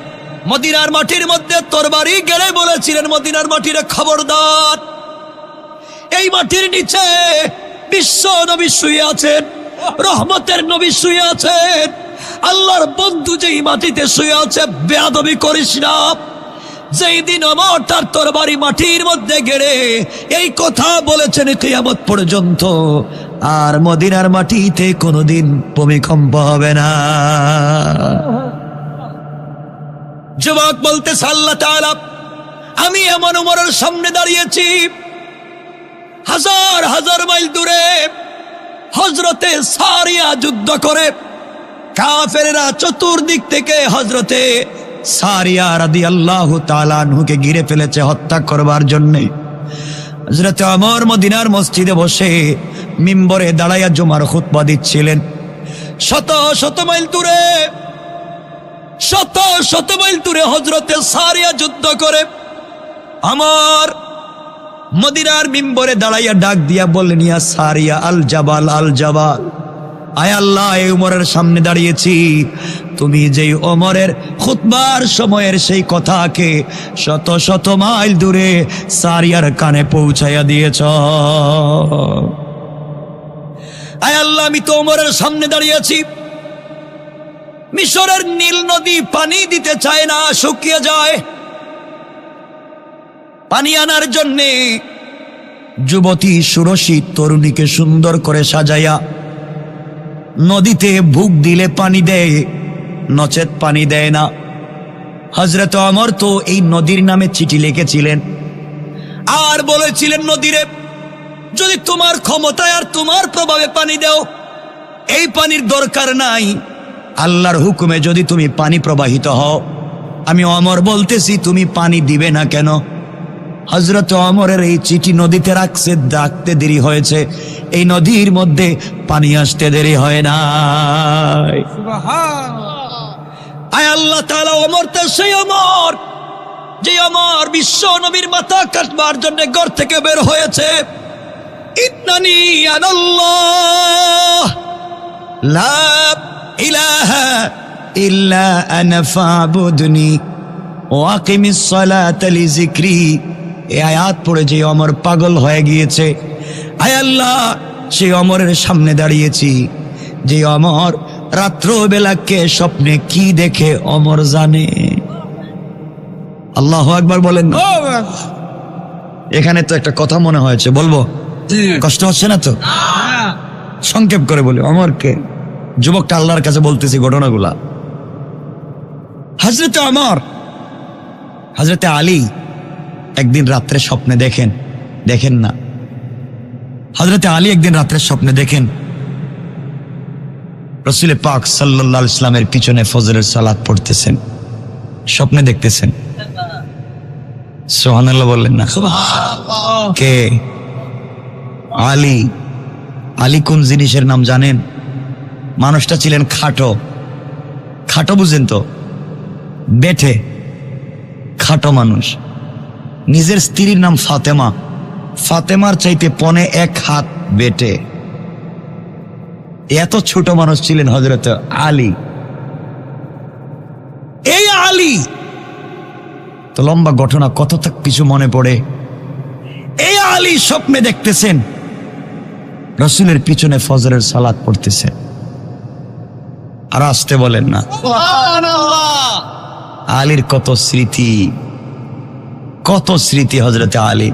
মদিনার মাটির মধ্যে তরবারি গেলে বলেছিলেন, মদিনার মাটিরে খবরদার, এই মাটির নিচে বিশ্ব নবী শুয়ে আছেন, রহমতের নবী শুয়ে আছেন, আল্লাহর বন্ধু যেই মাটিতে শুয়ে আছে, বেয়াদবি করিস না। যেই দিন ওমর তার তরবারি মাটির মধ্যে গেড়ে এই কথা বলেছেন, কিয়ামত পর্যন্ত আর মদিনার মাটিতে কোনোদিন ভূমিকম্প হবে না। যুবক বলতেছে, আল্লাহ তাআলা, আমি এমন ওমরের সামনে দাঁড়িয়েছি, হাজার হাজার মাইল দূরে হযরতে সারিয়া যুদ্ধ করে কাফেররা চতুর্দিক থেকে হযরতে সারিয়া রাদিয়াল্লাহু তাআলা আনহুকে ঘিরে ফেলেছে হত্যা করবার জন্য। হযরত ওমর মদিনার মসজিদে বসে মিম্বরে দাঁড়াইয়া জুমার খুতবা দিচ্ছিলেন। শত শত মাইল দূরে, শত শত মাইল দূরে হযরতে সারিয়া যুদ্ধ করে আমার মদিনার মিম্বরে দাঁড়াইয়া ডাক দিয়া বললেন, ইয়া সারিয়া আল জাবাল, আল জাবাল, আয় আল্লাহ, এই ওমরের সামনে দাঁড়িয়েছি, তুমি যেই ওমরের খুতবার সময়ের সেই কথাকে শত শত মাইল দূরে সারিয়ার কানে পৌঁছাইয়া দিয়েছ। আয় আল্লাহ, আমি তো ওমরের সামনে দাঁড়িয়েছি, মিশরের নীল নদী পানি দিতে চায় না, শুকিয়ে যায়। পানি আনার জন্যে যুবতী সুরসী তরুণীকে সুন্দর করে সাজাইয়া নদীতে ভুক দিলে পানি দেয়, নচেত পানি দেয় না। হযরত ওমর তো এই নদীর নামে চিঠি লিখেছিলেন আর বলেছিলেন, নদীরে যদি তোমার ক্ষমতায় আর তোমার প্রভাবে পানি দাও, এই পানির দরকার নাই, আল্লাহর হুকুমে যদি তুমি পানি প্রবাহিত হও, আমি ওমর বলতেছি তুমি পানি দিবে না কেন? হযরত ওমরের এই চিঠি নদীতে রাখতে দেরি হয়েছে, এই নদীর মধ্যে পানি আসতে দেরি হয় না। আয় আল্লাহ তাআলা, ওমর তো সেই ওমর, যে ওমর বিশ্ব নবীর মাথা কাটবার জন্য ঘর থেকে বের হয়েছে। ইন্নানি আনাল্লাহ লা ইলাহা ইল্লা আনা ফাবুদনি ওয়া আকিমিস সালাতা লিযিকরি। এই আয়াত পড়ে যে ওমর পাগল হয়ে গিয়েছে, আয় আল্লাহ, সেই ওমরের সামনে দাঁড়িয়েছি, যে ওমর রাত্রবেলাকে স্বপ্নে কি দেখে ওমর জানে। আল্লাহু আকবার বলেন না? এখানে তো একটা কথা মনে হয়েছে, বলবো? কষ্ট হচ্ছে না তো? সংক্ষেপ করে বলি অমরকে। যুবকটা আল্লাহর কাছে বলতেছি ঘটনাগুলা। হযরতে ওমর, হযরতে আলী একদিন রাত্রে স্বপ্নে দেখেন না, হযরতে আলী একদিন রাত্রে স্বপ্নে দেখেন রাসূল পাক সাল্লাল্লাহু আলাইহি ওয়াসাল্লামের পিছনে ফজরের সালাত পড়তেছেন, স্বপ্নে দেখতেছেন। সুবহানাল্লাহ বললেন না? কে? আলী। আলী কোন জিনিসের নাম জানেন? মানুষটা ছিলেন খাটো। খাটো বুঝেন তো? বেঠে, খাটো মানুষ। নিজের স্ত্রীর নাম ফাতেমা, ফাতেমার চাইতে 1.5 হাত বেটে। এত ছোট মানুষ ছিলেন হযরত আলী। এই আলী তো লম্বা ঘটনা, কত তাক কিছু মনে পড়ে। এই আলী স্বপ্নে দেখতেছেন রাসূলের পিছনে ফজরের সালাত পড়তেছেন। আর আসতে বলেন না। আলীর কত স্মৃতি, কত স্মৃতি হযরতে আলী,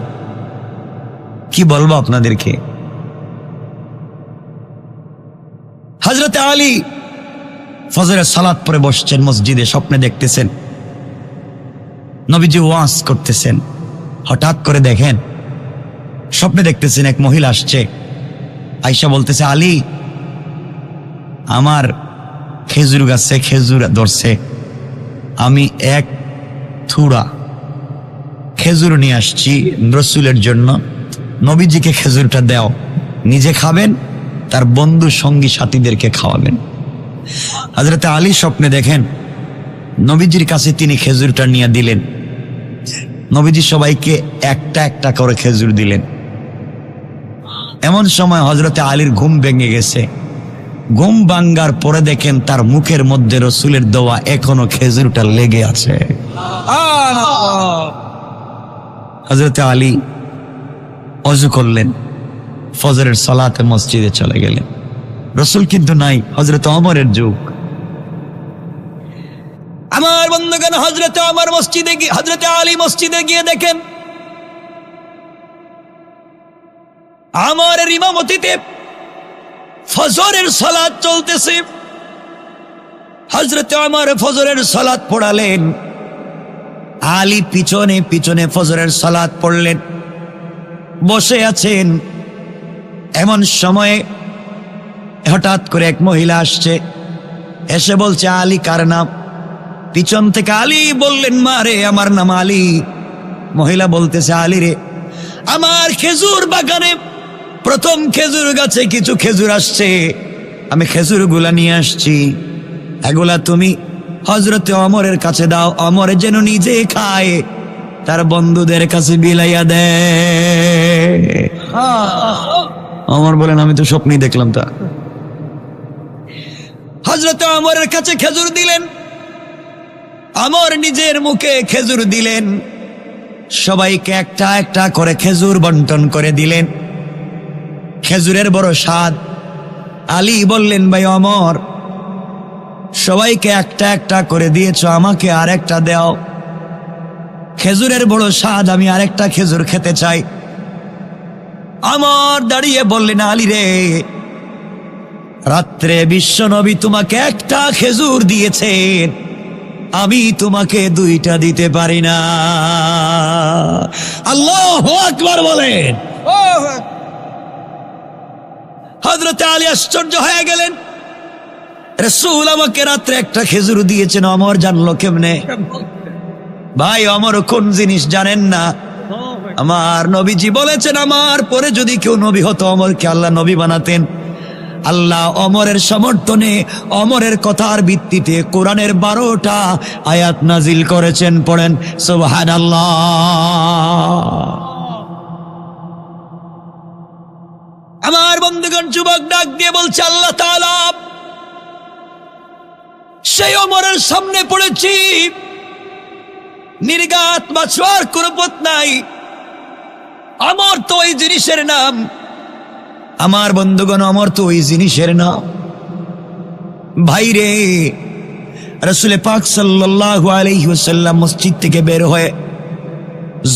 কি বলবো আপনাদেরকে। হযরতে আলী ফজরের সালাত পড়ে বসছেন মসজিদে, স্বপ্নে দেখতেছেন নবীজি ওয়াজ করতেছেন। হঠাৎ করে দেখেন, স্বপ্নে দেখতেছেন এক মহিলা আসছে, আয়েশা বলতেছে, আলী আমার খেজুর গাছে খেজুর ধরছে, আমি এক থুড়া খেজুর নিয়ে আসছি রাসূলের জন্য, নবীজিকে খেজুরটা দাও, নিজে খাবেন, তার বন্ধু সঙ্গী সাথীদেরকে খাওয়াবেন। হযরতে আলী স্বপ্নে দেখেন নবীজির কাছে তিনি খেজুরটা নিয়ে দিলেন, নবীজি সবাইকে একটা একটা করে খেজুর দিলেন। এমন সময় হযরতে আলীর ঘুম ভেঙে গেছে। ঘুম ভাঙ্গার পরে দেখেন তার মুখের মধ্যে রাসূলের দেওয়া এখনো খেজুরটা লেগে আছে। হযরতে আলী ওযু করলেন, ফজরের সালাতে মসজিদে চলে গেলেন। রাসূল কিন্তু নাই, হযরতে ওমরের যুগ। আমার বন্ধুগণ, হযরতে ওমর মসজিদে গিয়ে, হযরতে আলী মসজিদে গিয়ে দেখেন ওমরের ইমামতিতে ফজরের সালাত চলতেছে। হযরতে ওমর ফজরের সালাত পড়ালেন, আলী পিছনে পিছনে ফজরের সালাত পড়লেন, বসে আছেন। এমন সময়ে হঠাৎ করে এক মহিলা আসছে, এসে বলছে, আলী কার নাম? পিছন থেকে আলী বললেন, মা রে, আমার নাম আলী। মহিলা বলতেছে, আলী রে, আমার খেজুর বাগানে প্রথম খেজুর গাছে কিছু খেজুর আসছে, আমি খেজুর গুলা নিয়ে আসছি, এগুলা তুমি হযরতে ওমরের কাছে দাও, ওমর যেন নিজে খায়, তার বন্ধুদের কাছে বিলাইয়া দেয়। ওমর বলেন, আমি তো স্বপ্নেই দেখলাম তা। হযরতে ওমরের কাছে খেজুর দিলেন, ওমর নিজের মুখে খেজুর দিলেন, সবাইকে একটা একটা করে খেজুর বন্টন করে দিলেন। খেজুরের বড় স্বাদ। আলী বললেন, ভাই ওমর, সবাইকে একটা একটা করে দিয়েছ, আমাকে আর একটা দাও, খেজুরের বড় স্বাদ, আমি আরেকটা খেজুর খেতে চাই। ওমর দাঁড়িয়ে বললেন, আলী রে, রাত্রে বিশ্ব নবী তোমাকে একটা খেজুর দিয়েছেন, আমি তোমাকে 2টা দিতে পারি না। আল্লাহু আকবার বলেন। হযরতে আলী আশ্চর্য হয়ে গেলেন, রাসূল আমাকে রাত্রে একটা খেজুর দিয়েছেন, ওমর জানলো কেমনে? ভাই, ওমর কোন জিনিস জানেন না? আমার নবীজি বলেছেন, আমার পরে যদি কেউ নবী হতো, ওমরকে আল্লাহ নবী বানাতেন। আল্লাহ ওমরের সমর্থনে, ওমরের কথার ভিত্তিতে কোরআনের 12টা আয়াত নাজিল করেছেন। পড়েন সুবহানাল্লাহ। আমার বন্ধুগণ, যুবক ডাক দিয়ে বলছে, আল্লাহ তাআলা সেই ওমরের সামনে পড়েছি, নির্ঘাত বাঁচার কোনো পথ নাই, ওমর তো ওই জিনিসের নাম। আমার বন্ধুগণ, ওমর তো ওই জিনিসের নাম। ভাইরে, রাসূল পাক সাল্লাল্লাহু আলাইহি ওয়াসাল্লাম মসজিদ থেকে বের হয়ে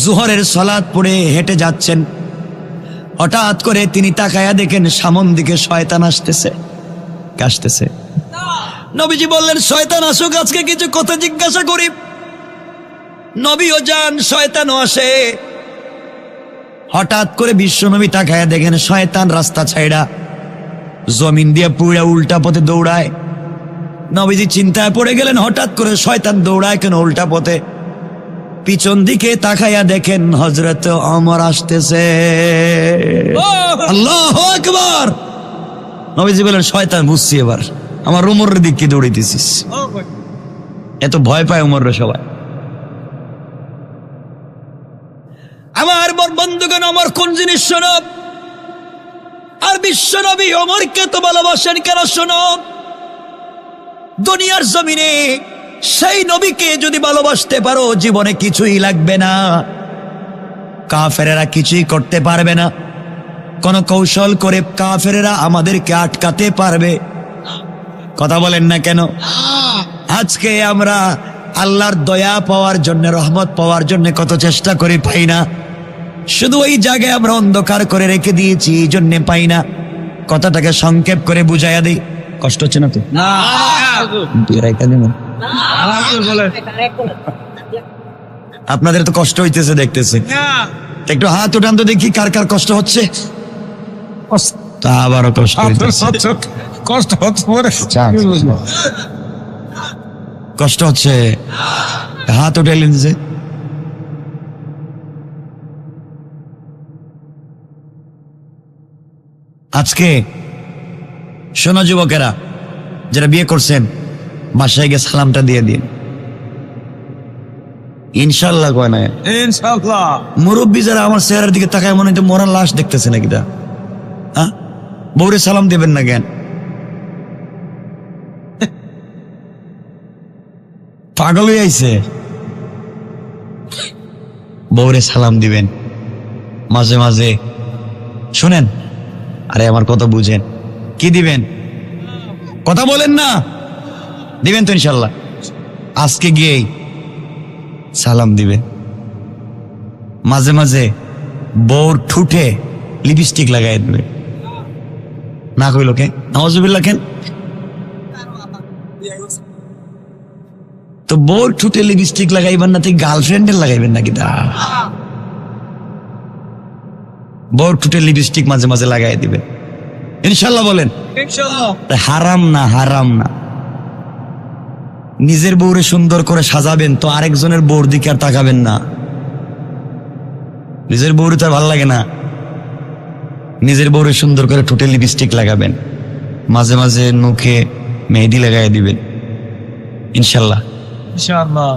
যোহরের সালাত পড়ে হেঁটে যাচ্ছেন। হঠাৎ করে তিনি তাকায়া দেখেন সামন দিকে শয়তান আসতেছে। নবীজি বললেন, শয়তান আসুক, আজকে কিছু কথা জিজ্ঞাসা করি। নবীও যান, শয়তানও আসে। হঠাৎ করে বিশ্বনবী তাকায়া দেখেন শয়তান রাস্তা ছাইড়া জমিন দিয়ে পুরা উল্টা পথে দৌড়ায়। নবীজি চিন্তায় পড়ে গেলেন, হঠাৎ করে শয়তান দৌড়ায় কেন উল্টা পথে? পিছন দিকে তাকায়া দেখেন হযরত ওমর আসতেছে। আল্লাহু আকবার। নবীজি বলেন, শয়তান বুঝছি, এবার আমার উমরের দিকে দৌড়াইতেছিস। এত ভয় পায় উমররা সবাই। আমার বন্ধুগণ, ওমর কোন জিনিস শোনো, আর বিশ্ব নবী ওমরকে তো ভালোবাসেন কেন শোনো। দুনিয়ার জমিনে সেই নবীকে যদি ভালোবাসতে পারো, জীবনে কিছুই লাগবে না, কাফেরেরা কিছুই করতে পারবে না। কোন কৌশল করে কাফেরেরা আমাদেরকে আটকাতে পারবে? কথা বলেন না কেন? আজকে আমরা আল্লাহর দয়া পাওয়ার জন্য, রহমত পাওয়ার জন্য কত চেষ্টা করে পাই না। শুধু ওই জায়গায় আমরা অন্ধকার করে রেখে দিয়েছি, এই জন্যে পাই না। কথাটাকে সংক্ষেপ করে বুঝাইয়া দিই। কষ্ট হচ্ছে না তো? আপনাদের তো কষ্ট হইতেছে দেখতেছে। একটু হাত উঠান তো দেখি কার কার কষ্ট হচ্ছে। তা আবারও কষ্ট হইতেছে। কষ্ট হচ্ছে, হাত উঠাইলেন যে। আজকে শোনো যুবকেরা, যারা বিয়ে করছেন, বাসায় গিয়ে সালামটা দিয়ে দিন। ইনশাল্লাহ কয় না? ইনশাআল্লাহ। মুরব্বী যারা আমার চেহারার দিকে তাকায় মনে হয় মরার লাশ দেখতেছে নাকি? তা বউরে সালাম দেবেন না কেন? পাগল হয়ে আইছে। বউরে সালাম দিবেন মাঝে মাঝে। শুনেন, আরে আমার কথা বুঝেন। কি দিবেন? কথা বলেন না। দিবেন তো ইনশাল্লাহ? আজকে গিয়েই সালাম দিবেন। মাঝে মাঝে বউর ঠুটে লিপস্টিক লাগাই দেবে। না কইল কে? নাউজুবিল্লাহ কেন? তো বউর ঠুটে লিপস্টিক লাগাইবেন না, তুই গার্লফ্রেন্ডের লাগাইবেন নাকি? তা বউর ঠুটে লিপস্টিক মাঝে মাঝে লাগাই দিবেন ইনশাল্লাহ। বলেন হারাম না? হারাম না। নিজের বউরে সুন্দর করে সাজাবেন তো আরেকজনের বউর দিকে আর তাকাবেন না। নিজের বউরে তো আর ভালো লাগে না। নিজের বউরে সুন্দর করে ঠোঁটে লিপস্টিক লাগাবেন, মাঝে মাঝে মুখে মেহেদি লাগাই দিবেন ইনশাল্লাহ। ইনশাআল্লাহ।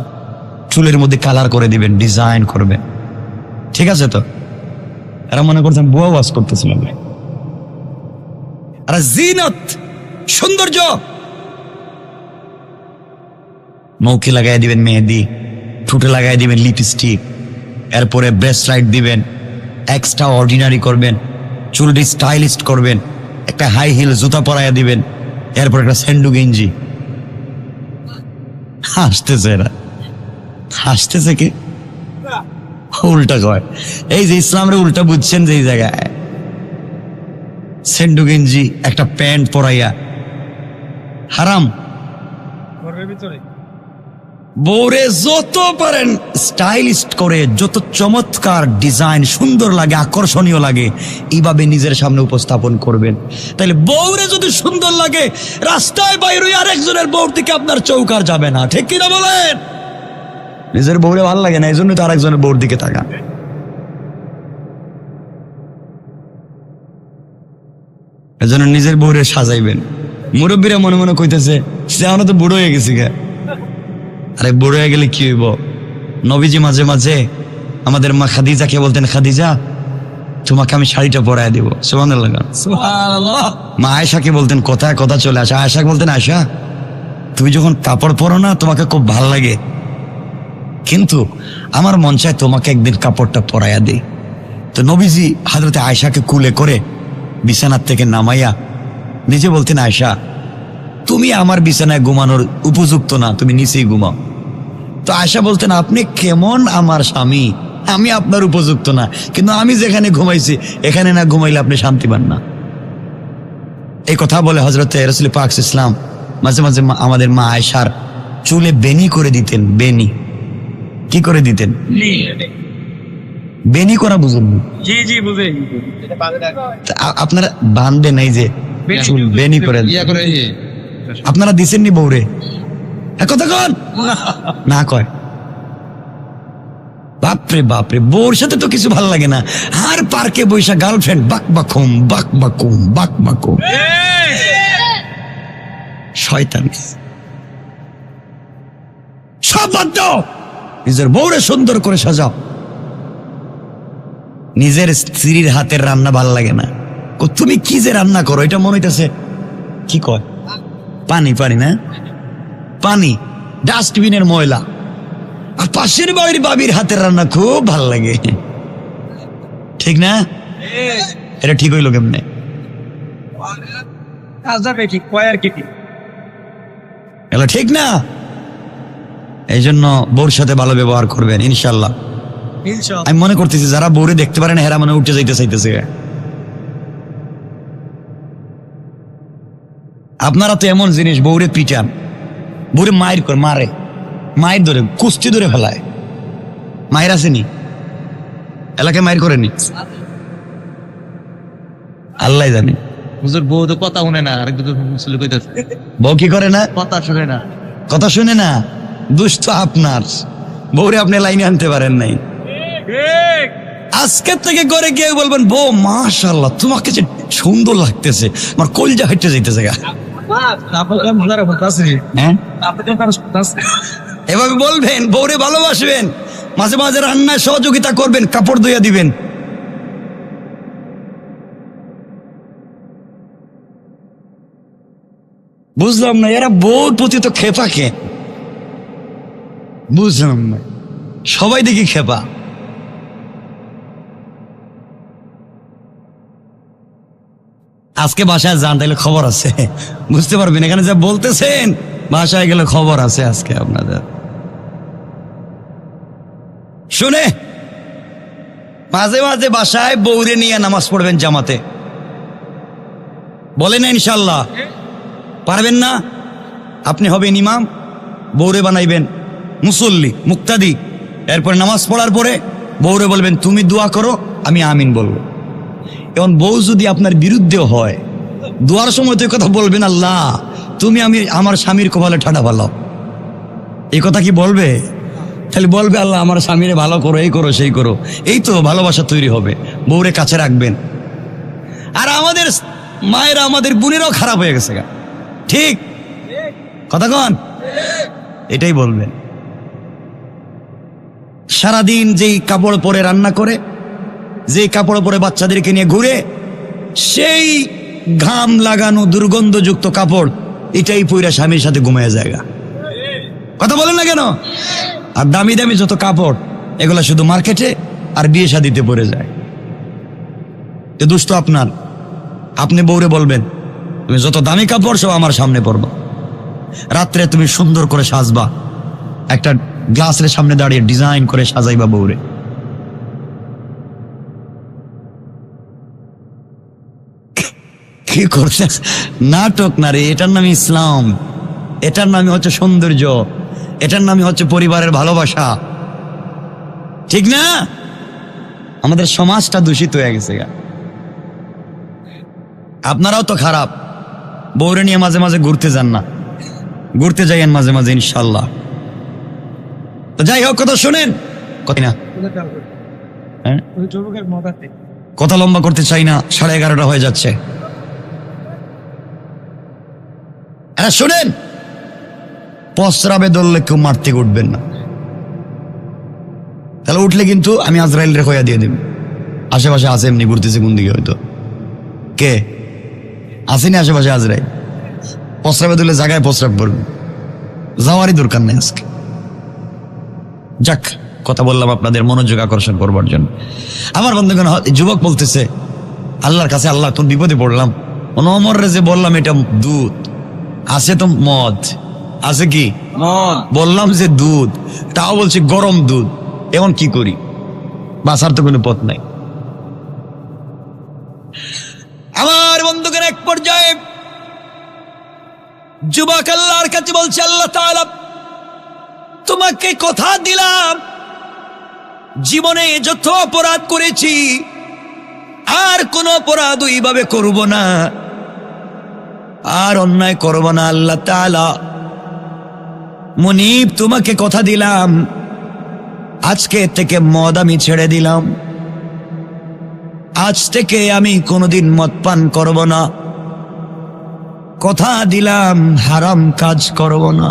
চুলের মধ্যে কালার করে দিবেন, ডিজাইন করবেন। ঠিক আছে তো? এরা মনে করছেন বুয়া ওয়াজ করতেছিলাম। আর জিনত, সৌন্দর্য, মুখে লাগাই দিবেন মেহেদি, ঠোঁটে লাগাই দিবেন লিপস্টিক, এরপরে ব্রেসলাইট দিবেন, এক্সট্রা অর্ডিনারি করবেন, চুলটি স্টাইলিস্ট করবেন, একটা হাই হিল জুতা পরাইয়া দিবেন, এরপর একটা স্যান্ডু গেঞ্জি। হাসতেছে এরা। হাসতেছে কি? উল্টা কয়। এই যে ইসলামের উল্টা বুঝছেন যে এই জায়গায় স্যান্ডু গেঞ্জি একটা প্যান্ট পরাইয়া হারাম। বউরে যত পারেন স্টাইলিস্ট করে, যত চমৎকার ডিজাইন, সুন্দর লাগে, আকর্ষণীয় লাগে, এইভাবে নিজের সামনে উপস্থাপন করবেন। তাহলে বউরে যদি সুন্দর লাগে, রাস্তায় বাইরে আরেকজনের বউর দিকে আপনার চৌকার যাবে না। ঠিক কিনা বলেন? নিজের বউরে ভালো লাগে না, এই জন্য তো আরেকজনের বউর দিকে তাকান। এজন্য নিজের বউরে সাজাইবেন। মুরব্বীরা মনে মনে কইতেছে, সে আমরা তো বুড়ো হয়ে গেছি গে। আরে বুড়ো হয়ে গেলে কি হইব? নবীজি মাঝে মাঝে আমাদের মা খাদিজাকে বলতেন, খাদিজা তোমাকে আমি শাড়িটা পরায় দেবো। সুবহানাল্লাহ। মা আয়েশাকে বলতেন, কথায় কথা চলে আসে। আয়েশাকে বলতেন, আয়েশা তুমি যখন কাপড় পরো না তোমাকে খুব ভাল লাগে, কিন্তু আমার মন চায় তোমাকে একদিন কাপড়টা পরাইয়া দেই। তো নবীজি হযরতে আয়েশাকে কুলে করে বিছানার থেকে নামাইয়া নিজে বলতেন, আয়েশা তুমি আমার বিছানায় ঘুমানোর উপযুক্ত না, তুমি নিচেই ঘুমাও। তো আয়েশা বলতেন, আপনি কেমন আমার স্বামী, আমি আপনার উপযুক্ত না, কিন্তু আমি যেখানে ঘুমাইছি এখানে না ঘুমাইলে আপনি শান্তি পান না। এই কথা বলে হযরতে রাসূল পাক ইসলাম মাঝে মাঝে আমাদের মা আয়েশার চুলে বেনি করে দিতেন। বেনি কি করে দিতেন? বেনি করা বুঝুন? জি জি বুঝে আপনারা বাঁধবেন এই যে চুল বেনি করে আপনারা দিছেননি বউরে? কথা কন না কয়। বাপরে বাপরে, বউর সাথে তো কিছু ভালো লাগে না, আর পার্কে বৈশা গার্লফ্রেন্ড বাক বাকুম বাক বাকুম বাক বাকুম। শয়তান, সব বাদ দাও, নিজের বউরে সুন্দর করে সাজাও। নিজের স্ত্রীর হাতের রান্না ভাল লাগে না, তুমি কি যে রান্না করো এটা মনে হইতেছে কি কয় পানি পানি না পানি, ডাস্টবিনের ময়লা। আর পাশের বাড়ির বাবির হাতের রান্না খুব ভাল লাগে, ঠিক না? এটা ঠিক হইলো কেমনে? ঠিক কয় আর কি এগুলো ঠিক না। এই জন্য বউর সাথে ভালো ব্যবহার করবেন ইনশাল্লাহ। আমি মনে করতেছি যারা বউরে দেখতে পারেন হেরা মানে উঠে যাইতে চাইতেছে। আপনারা তো এমন জিনিস, বউরে পিটান, বউরে মায়ের করে মারে, মায়ের ধরে কুস্তি ধরে ফেলায়। মায়ের আসেনি এলাকায়, মায়ের করেনি, আল্লাহ জানে। হুজুর বউ তো কথা শুনে না, আরেক বউ কি করে না? কথা শুনে না, কথা শুনে না। দুষ্ট আপনার বউরে আপনি লাইনে আনতে পারেন নাই। আজকের থেকে করে গিয়ে বলবেন, বউ মাশাআল্লাহ তোমাকে যে সুন্দর লাগতেছে, আমার কলজা হেঁটে যাইতেছে গা। হ্যাঁ, এভাবে বলবেন, বউরে ভালোবাসবেন, মাঝে মাঝে রান্নায় সহযোগিতা করবেন, কাপড় ধুইয়া দিবেন। বুঝলাম না এরা বউর প্রতি তো খেপা কে, বুঝলাম না। সবাই দেখি খেপা। আজকে বাসায় যান তাহলে খবর আছে, বুঝতে পারবেন। এখানে যা বলতেছেন বাসায় গেলে খবর আছে আজকে আপনাদের। শুনে মাঝে মাঝে বাসায় বউরে নিয়ে নামাজ পড়বেন জামাতে, বলে না ইনশাল্লাহ। পারবেন না, আপনি হবেন ইমাম, বউরে বানাইবেন মুসল্লি মুক্তাদি। এরপরে নামাজ পড়ার পরে বউরে বলবেন তুমি দোয়া করো, আমি আমিন বলবো। এখন বউ যদি আপনার বিরুদ্ধে হয়, দোয়ার সময় তো কথা বলবেন, আল্লাহ তুমি আমার স্বামীর কপালে ঠাডা ভালো, এই কথা কি বলবে? তাহলে বলবে আল্লাহ আমার স্বামীরে ভালো করো, এই করো সেই করো। এই তো ভালোবাসা তৈরি হবে। বউরে কাছে রাখবেন। আর আমাদের মায়েরা, আমাদের বোনেরাও খারাপ হয়ে গেছে গা, ঠিক কথা কন, এটাই বলবেন। সারাদিন যেই কাপড় পরে রান্না করে, যেই কাপড় পরে বাচ্চাদেরকে নিয়ে ঘুরে, সেই ঘাম লাগানো দুর্গন্ধযুক্ত কাপড় এটাই পইরা স্বামীর সাথে ঘুমায় জায়গা। কথা বলেন না কেন? আর দামি দামি যত কাপড় এগুলা শুধু মার্কেটে আর বিয়ে শাদিতে পরে যায়। এ দুষ্ট আপনার। আপনি বউরে বলবেন তুমি যত দামি কাপড় সব আমার সামনে পরবা, রাত্রে তুমি সুন্দর করে সাজবা, একটা গ্লাসের সামনে দাঁড়িয়ে ডিজাইন করে সাজাইবা বউরে। কি করছে? নাটক না রে, এটার নাম ইসলাম, এটার নামই হচ্ছে সৌন্দর্য, এটার নামই হচ্ছে পরিবারের ভালোবাসা, ঠিক না? আমাদের সমাজটা দূষিত হয়ে গেছে গা। আপনারাও তো খারাপ, বউরে নিয়ে মাঝে মাঝে ঘুরতে যান না, ঘুরতে যাইয়েন মাঝে মাঝে ইনশাল্লাহ। তো যাই হোক, কথা শোনেন, কথা না কথা লম্বা করতে চাই না, 11:30 হয়ে যাচ্ছে। শোনেন, প্রস্রাবে ধরলে কেউ মারতে উঠবেন না, তাহলে উঠলে কিন্তু আমি আজরাইল রে হইয়া দিয়ে দেব। আশেপাশে আছে, এমনি ঘুরতেছে কোন দিকে, হয়তো কে আসেনি আশেপাশে আজরাইল। প্রস্রাবে ধরলে জায়গায় প্রস্রাব করবে, যাওয়ারই দরকার নেই আজকে। যাক, কথা বললাম আপনাদের মনোযোগ আকর্ষণ করবার জন্য। আমার বন্ধুগণ, যুবক বলতেছে আল্লাহর কাছে, আল্লাহ কোন বিপদে পড়লাম। অমরে যে বললাম এটা দুধ, আছে তো মদ, আছে কি মদ, বললাম যে দুধ, তাও বলছে গরম দুধ, এখন কি করি? বাঁচার তো কোনো পথ নাই। আমার বন্ধুগণ, এক পর্যায়ে যুবক আল্লাহর কাছে বলছে, আল্লাহ তাআলা তোমাকে কথা দিলাম, জীবনে যত অপরাধ করেছি আর কোন অপরাধ ওইভাবে করব না, আর অন্যায় করব না। আল্লাহ তাআলা মুনিব তোমাকে কথা দিলাম, আজকে থেকে মদ আমি ছেড়ে দিলাম, আজ থেকে আমি কোনোদিন মদ পান করব না, কথা দিলাম হারাম কাজ করব না,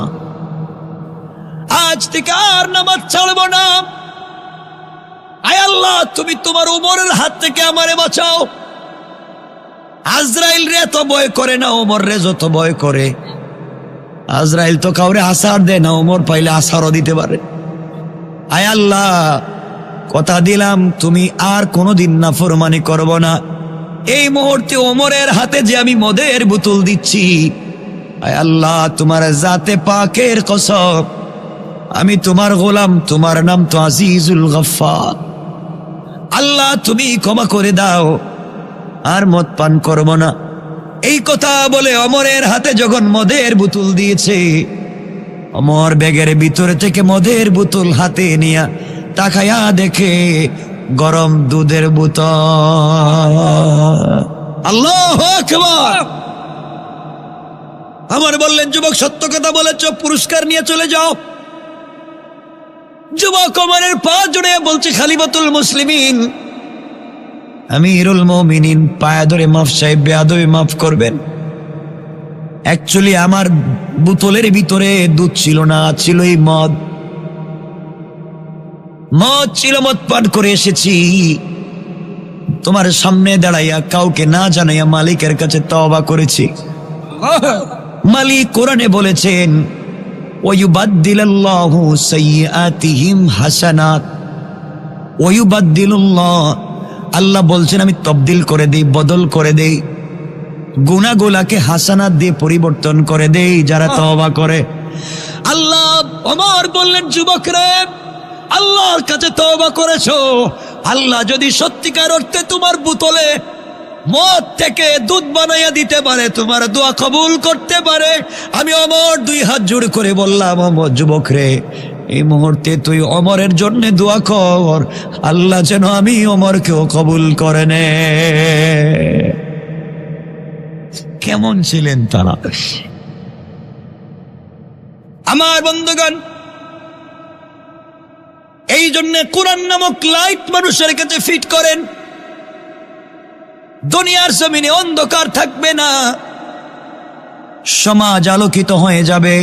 আজ থেকে আর নামাজ ছাড়ব না। আয় আল্লাহ, তুমি তোমার ওমরের হাত থেকে আমারে বাঁচাও। আজরাইল রে তো ভয় করে না, ওমর রে যত ভয় করে। আজরাইল তো কাউরে আসার দেয় না, ওমর পাইলে আসারও দিতে পারে। আয় আল্লাহ, কথা দিলাম তুমি আর কোনোদিন নাফরমানি করব না। এই মুহূর্তে ওমরের হাতে যে আমি মদের বোতল দিচ্ছি, আয় আল্লাহ তোমার জাতে পাকের কসম, আমি তোমার গোলাম, তোমার নাম তো আজিজুল গফফার। আল্লাহ তুমি ক্ষমা করে দাও, আর মদ পান করব না। এই কথা বলে ওমরের হাতে যখন মদের বোতল দিয়েছে, ওমর ব্যাগের ভিতরে থেকে মদের বোতল হাতে নিয়ে তাকায়া দেখে গরম দুধের বোতল। আল্লাহু আকবার। আমার বললেন, যুবক সত্য কথা বলেছ, পুরস্কার নিয়ে চলে যাও। যুবক ওমরের পা জড়িয়ে বলছে, খলিফাতুল মুসলিমিন, আমিরুল মুমিনিন, পায়ে ধরে মাফ সাহেব, বেয়াদবি মাফ করবেন। অ্যাকচুয়ালি আমার বোতলের ভিতরে দুধ ছিল না, ছিল এই মদ। মদ ছিল, মদ পান করে এসেছি। তোমার সামনে দাঁড়াইয়া কাউকে না জানাইয়া মালিকের কাছে তওবা করেছি। মালিক কোরআনে বলেছেন, ওয়ায়ুবাদদিলুল্লাহু সাইয়্যাতিহিম হাসানাত ওয়ায়ুবাদদিলুল্লাহ, আল্লাহ বলছেন আমি তবদিল করে দেই, বদল করে দেই, গুনাহগুলোকে হাসানাত দিয়ে পরিবর্তন করে দেই যারা তওবা করে। আল্লাহ, ওমর বললেন, যুবকরা আল্লাহর কাছে তওবা করেছো, আল্লাহ যদি সত্যিকার অর্থে তোমার বোতলে মদ থেকে দুধ বানাইয়া দিতে পারে, তোমার দোয়া কবুল করতে পারে। আমি ওমর দুই হাত জোড় করে বললাম, ওমর যুবক রে, এই মুহূর্তে তুই ওমরের জন্য দোয়া কর, আল্লাহ যেন আমি ওমরকেও কবুল করে নে। কেমন ছিলেন তারা? আমার বন্ধুগণ, এই জন্য কোরআন নামক লাইট মানুষের কাছে ফিট করেন। দুনিয়ার জমিনে অন্ধকার থাকবে না, সমাজ আলোকিত হয়ে যাবে।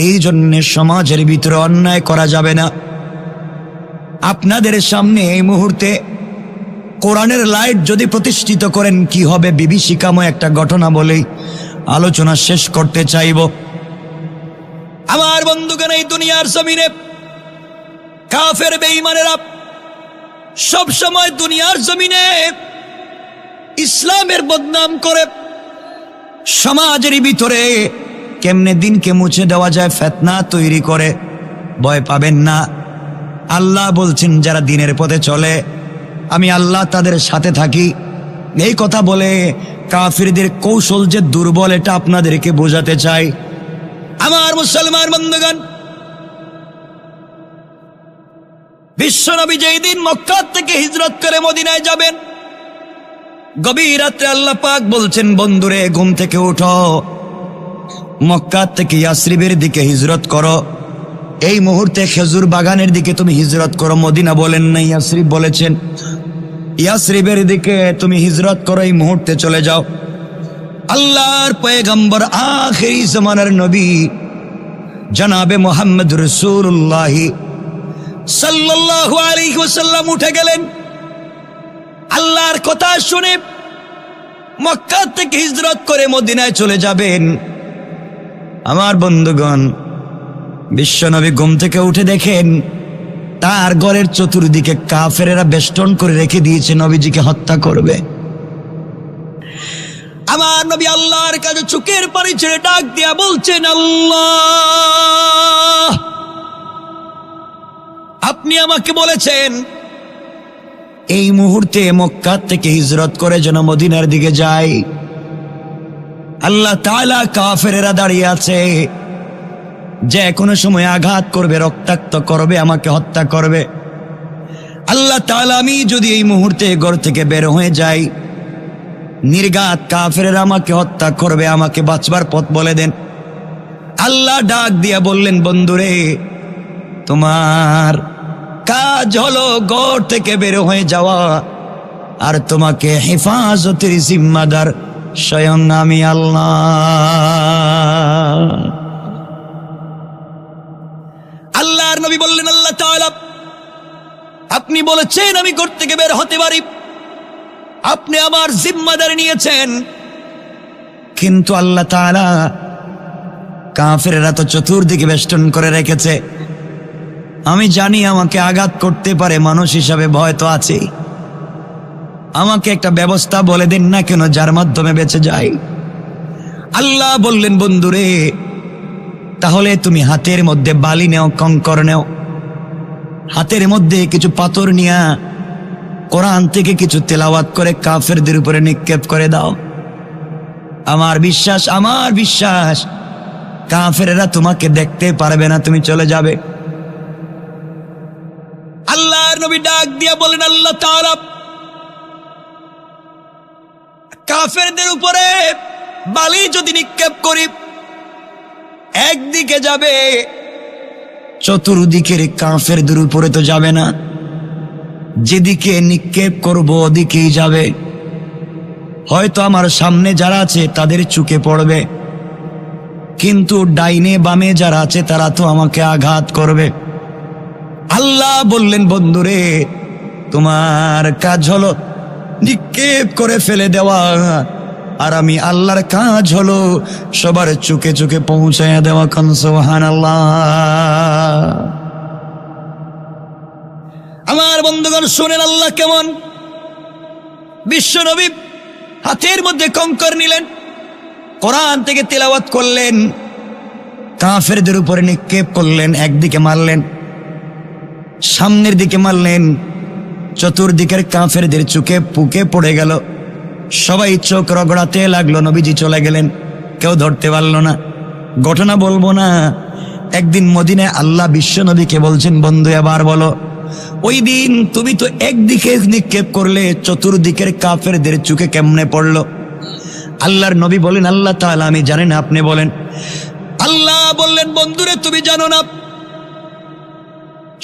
এই জন্য সমাজের ভিতরে অন্যায় করা যাবে না। আপনাদের সামনে এই মুহূর্তে কোরআনের লাইট যদি প্রতিষ্ঠিত করেন কি হবে, বিভীষিকাময় একটা ঘটনা বলেই আলোচনা শেষ করতে চাইব। আমার বন্ধুগণ, এই দুনিয়ার জমিনে কাফের বেঈমানেরা সব সময় দুনিয়ার জমিনে ইসলামের বদনাম করে সমাজের ভিতরে কেমনে দিনকে মুছে দেওয়া যায় ফিতনা তৈরি করে। ভয় পাবেন না, আল্লাহ বলছেন যারা দিনের পথে চলে আমি আল্লাহ তাদের সাথে থাকি। এই কথা বলে কাফিরদের কৌশল যে দুর্বল এটা আপনাদেরকে বোঝাতে চাই। আমার মুসলমান বন্ধুগণ, বিশ্বনবী যেই দিন মক্কা থেকে হিজরত করে মদিনায় যাবেন, গভীর রাতে আল্লাহ পাক বলছেন, বন্ধুরে ঘুম থেকে উঠো, মক্কা থেকে ইয়াসরিবের দিকে হিজরত করো। এই মুহূর্তে খেজুর বাগানের দিকে তুমি হিজরত করো। মদিনা বলেন না, ইয়াসরিব বলেছেন। ইয়াসরিবের দিকে তুমি হিজরত করো, এই মুহূর্তে চলে যাও। আল্লাহর পয়গম্বর আখিরি জামানার নবী জনাবে মুহাম্মদ রাসূলুল্লাহ সাল্লাল্লাহু আলাইহি ওয়াসাল্লাম উঠে গেলেন। আল্লাহর কথা শুনে মক্কা থেকে হিজরত করে মদিনায় চলে যাবেন। আমার বন্ধুগণ, বিশ্বনবী ঘুম থেকে উঠে দেখেন তার ঘরের চতুর্দিকে কাফেরেরা বেষ্টন করে রেখে দিয়েছে, নবীজিকে হত্যা করবে। আমার নবী আল্লাহর কাছে চোখের পানি ছেড়ে ডাক দিয়া বলছেন, আল্লাহ আপনি আমাকে বলেছেন এই মুহূর্তে মক্কা থেকে হিজরত করে যেন মদিনার দিকে যাই। আল্লাহ তাআলা কাফেরেরা দাঁড়িয়ে আছে, যে কোনো সময় আঘাত করবে, রক্তাক্ত করবে, আমাকে হত্যা করবে। আল্লাহ তাআলা আমি যদি এই মুহূর্তে ঘর থেকে বের হয়ে যাই, নির্ঘাত কাফেরেরা আমাকে হত্যা করবে, আমাকে বাঁচবার পথ বলে দেন। আল্লাহ ডাক দিয়া বললেন, বন্ধুরে তোমার কাজ হলো ঘর থেকে বের হয়ে যাওয়া, আর তোমাকে হেফাজতের জিম্মাদার স্বয়ং আমি আল্লাহ। আল্লাহর নবী বললেন, আল্লাহ তাআলা আপনি বলেছেন আমি ঘর থেকে বের হতে পারি, আপনি আমার জিম্মাদারি নিয়েছেন, কিন্তু আল্লাহ তাআলা কাফেরেরা তো চতুর্দিকে বেষ্টন করে রেখেছে, আমি জানি আমাকে আঘাত করতে পারে, মানুষ হিসাবে ভয় তো আছে, আমাকে একটা ব্যবস্থা বলে দিন না কেন যার মাধ্যমে বেঁচে যাই। আল্লাহ বললেন, বন্ধুরে তাহলে তুমি হাতের মধ্যে বালি নেও, কঙ্কর নেও, হাতের মধ্যে কিছু পাথর নিয়া কোরআন থেকে কিছু তেলাওয়াত করে কাফেরদের উপরে নিক্ষেপ করে দাও। আমার বিশ্বাস কাফেরেরা তোমাকে দেখতে পারবে না, তুমি চলে যাবে। আল্লাহর নবী ডাক দিয়া বলেন, আল্লাহ তাআলা কাফেরদের উপরে বালি যদি নিক্ষেপ করি, একদিকে যাবে, চতুর্দিকের কাফেরদের উপরে তো যাবে না, যেদিকে নিক্ষেপ করব ওদিকেই যাবে। হয়তো আমার সামনে যারা আছে তাদের চুকে পড়বে, কিন্তু ডাইনে বামে যারা আছে তারা তো আমাকে আঘাত করবে। আল্লাহ বললেন, বন্ধুরে তোমার কাজ হলো নিক্ষেপ করে ফেলে দেওয়া, আর আমি আল্লাহর কাজ হলো সবার চুকে চুকে পৌঁছায়া দেওয়া। খান সুবহানাল্লাহ। আমার বন্ধুগণ শুনেন আল্লাহ কেমন। বিশ্ব নবী হাতের মধ্যে কঙ্কর নিলেন, কোরআন থেকে তেলাওয়াত করলেন, কাফেরদের উপরে নিক্ষেপ করলেন, একদিকে মারলেন, সামনের দিকে মারলেন, চতুর্দিকের কাফেরদের চোখে পুকে পড়ে গেল, সবাই চোখ রগড়াতে লাগলো, নবীজি চলে গেলেন, কেউ ধরতে পারল না। ঘটনা বলবো না, একদিন মদিনায় আল্লাহ বিশ্ব নবীকে বলছেন, বন্ধু এবার বলো, ওই দিন তুমি তো একদিকে নিক্ষেপ করলে, চতুর্দিকের কাফেরদের চোখে কেমনে পড়লো? আল্লাহর নবী বলেন, আল্লাহ তাআলা আমি জানি না, আপনি বলেন। আল্লাহ বললেন, বন্ধুরে তুমি জানো না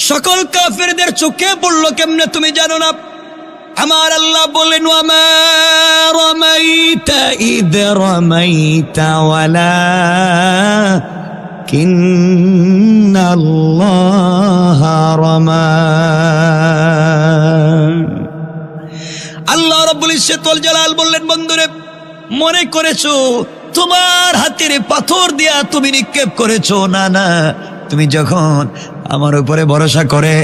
সকল কাফেরদের চোখে পড়লো কেমনে, তুমি জানো না? আমার আল্লাহ বললেন, ওয়ামা রামাইতা ইদ রামাইতা ওয়ালাকিন্নাল্লাহ রামা। আল্লাহ রাব্বুল ইজ্জত ওয়াল জালাল বললেন, বন্ধুরে মনে করেছো তোমার হাতের পাথর দিয়া তুমি নিক্ষেপ করেছো? না না, তুমি যখন আমার উপরে ভরসা করে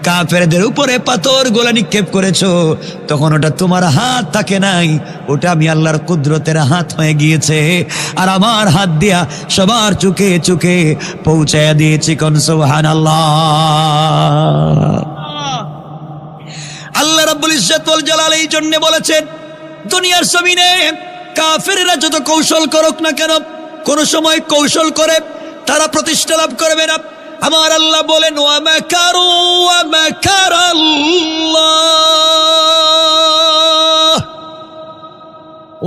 কাফেরদের উপরে পাথর গোলা নিক্ষেপ করেছো, তখন ওটা তোমার হাত থাকে নাই, ওটা আমি আল্লাহর কুদরতের হাত হয়ে গিয়েছে, আর আমার হাত দিয়া সবার চোখে চোখে পৌঁছায়া দিয়েছি। কোন সুবহানাল্লাহ। আল্লাহ রাব্বুল ইজ্জত ওয়াল জালাল এই জন্য বলেছেন, দুনিয়ার জমিনে কাফেররা যত কৌশল করুক না কেন, কোন সময় কৌশল করে তারা প্রতিষ্ঠা লাভ করবে না। আমার আল্লাহ বলেন, ওয়া মাকারু ওয়া মাকারাল্লাহ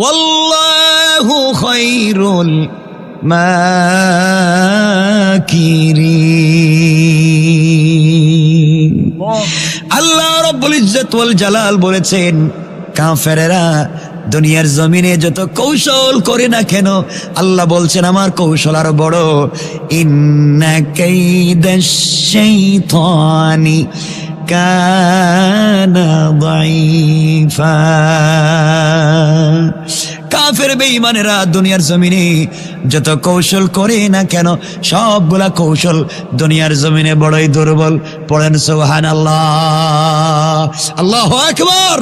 ওয়াল্লাহু খায়রুল মাকিরিন। আল্লাহ রাব্বুল ইজ্জত ওয়াল জালাল বলেছেন, কাফেররা দুনিয়ার জমিনে যত কৌশল করে না কেন, আল্লাহ বলছেন আমার কৌশল আরো বড়। ইন্না কাইদাশ শাইতানি কানা দাঈফা। কাফের বেঈমানেরা দুনিয়ার জমিনে যত কৌশল করে না কেন, সবগুলা কৌশল দুনিয়ার জমিনে বড়ই দুর্বল। পড়েন সুবহানাল্লাহ, আল্লাহু আকবার।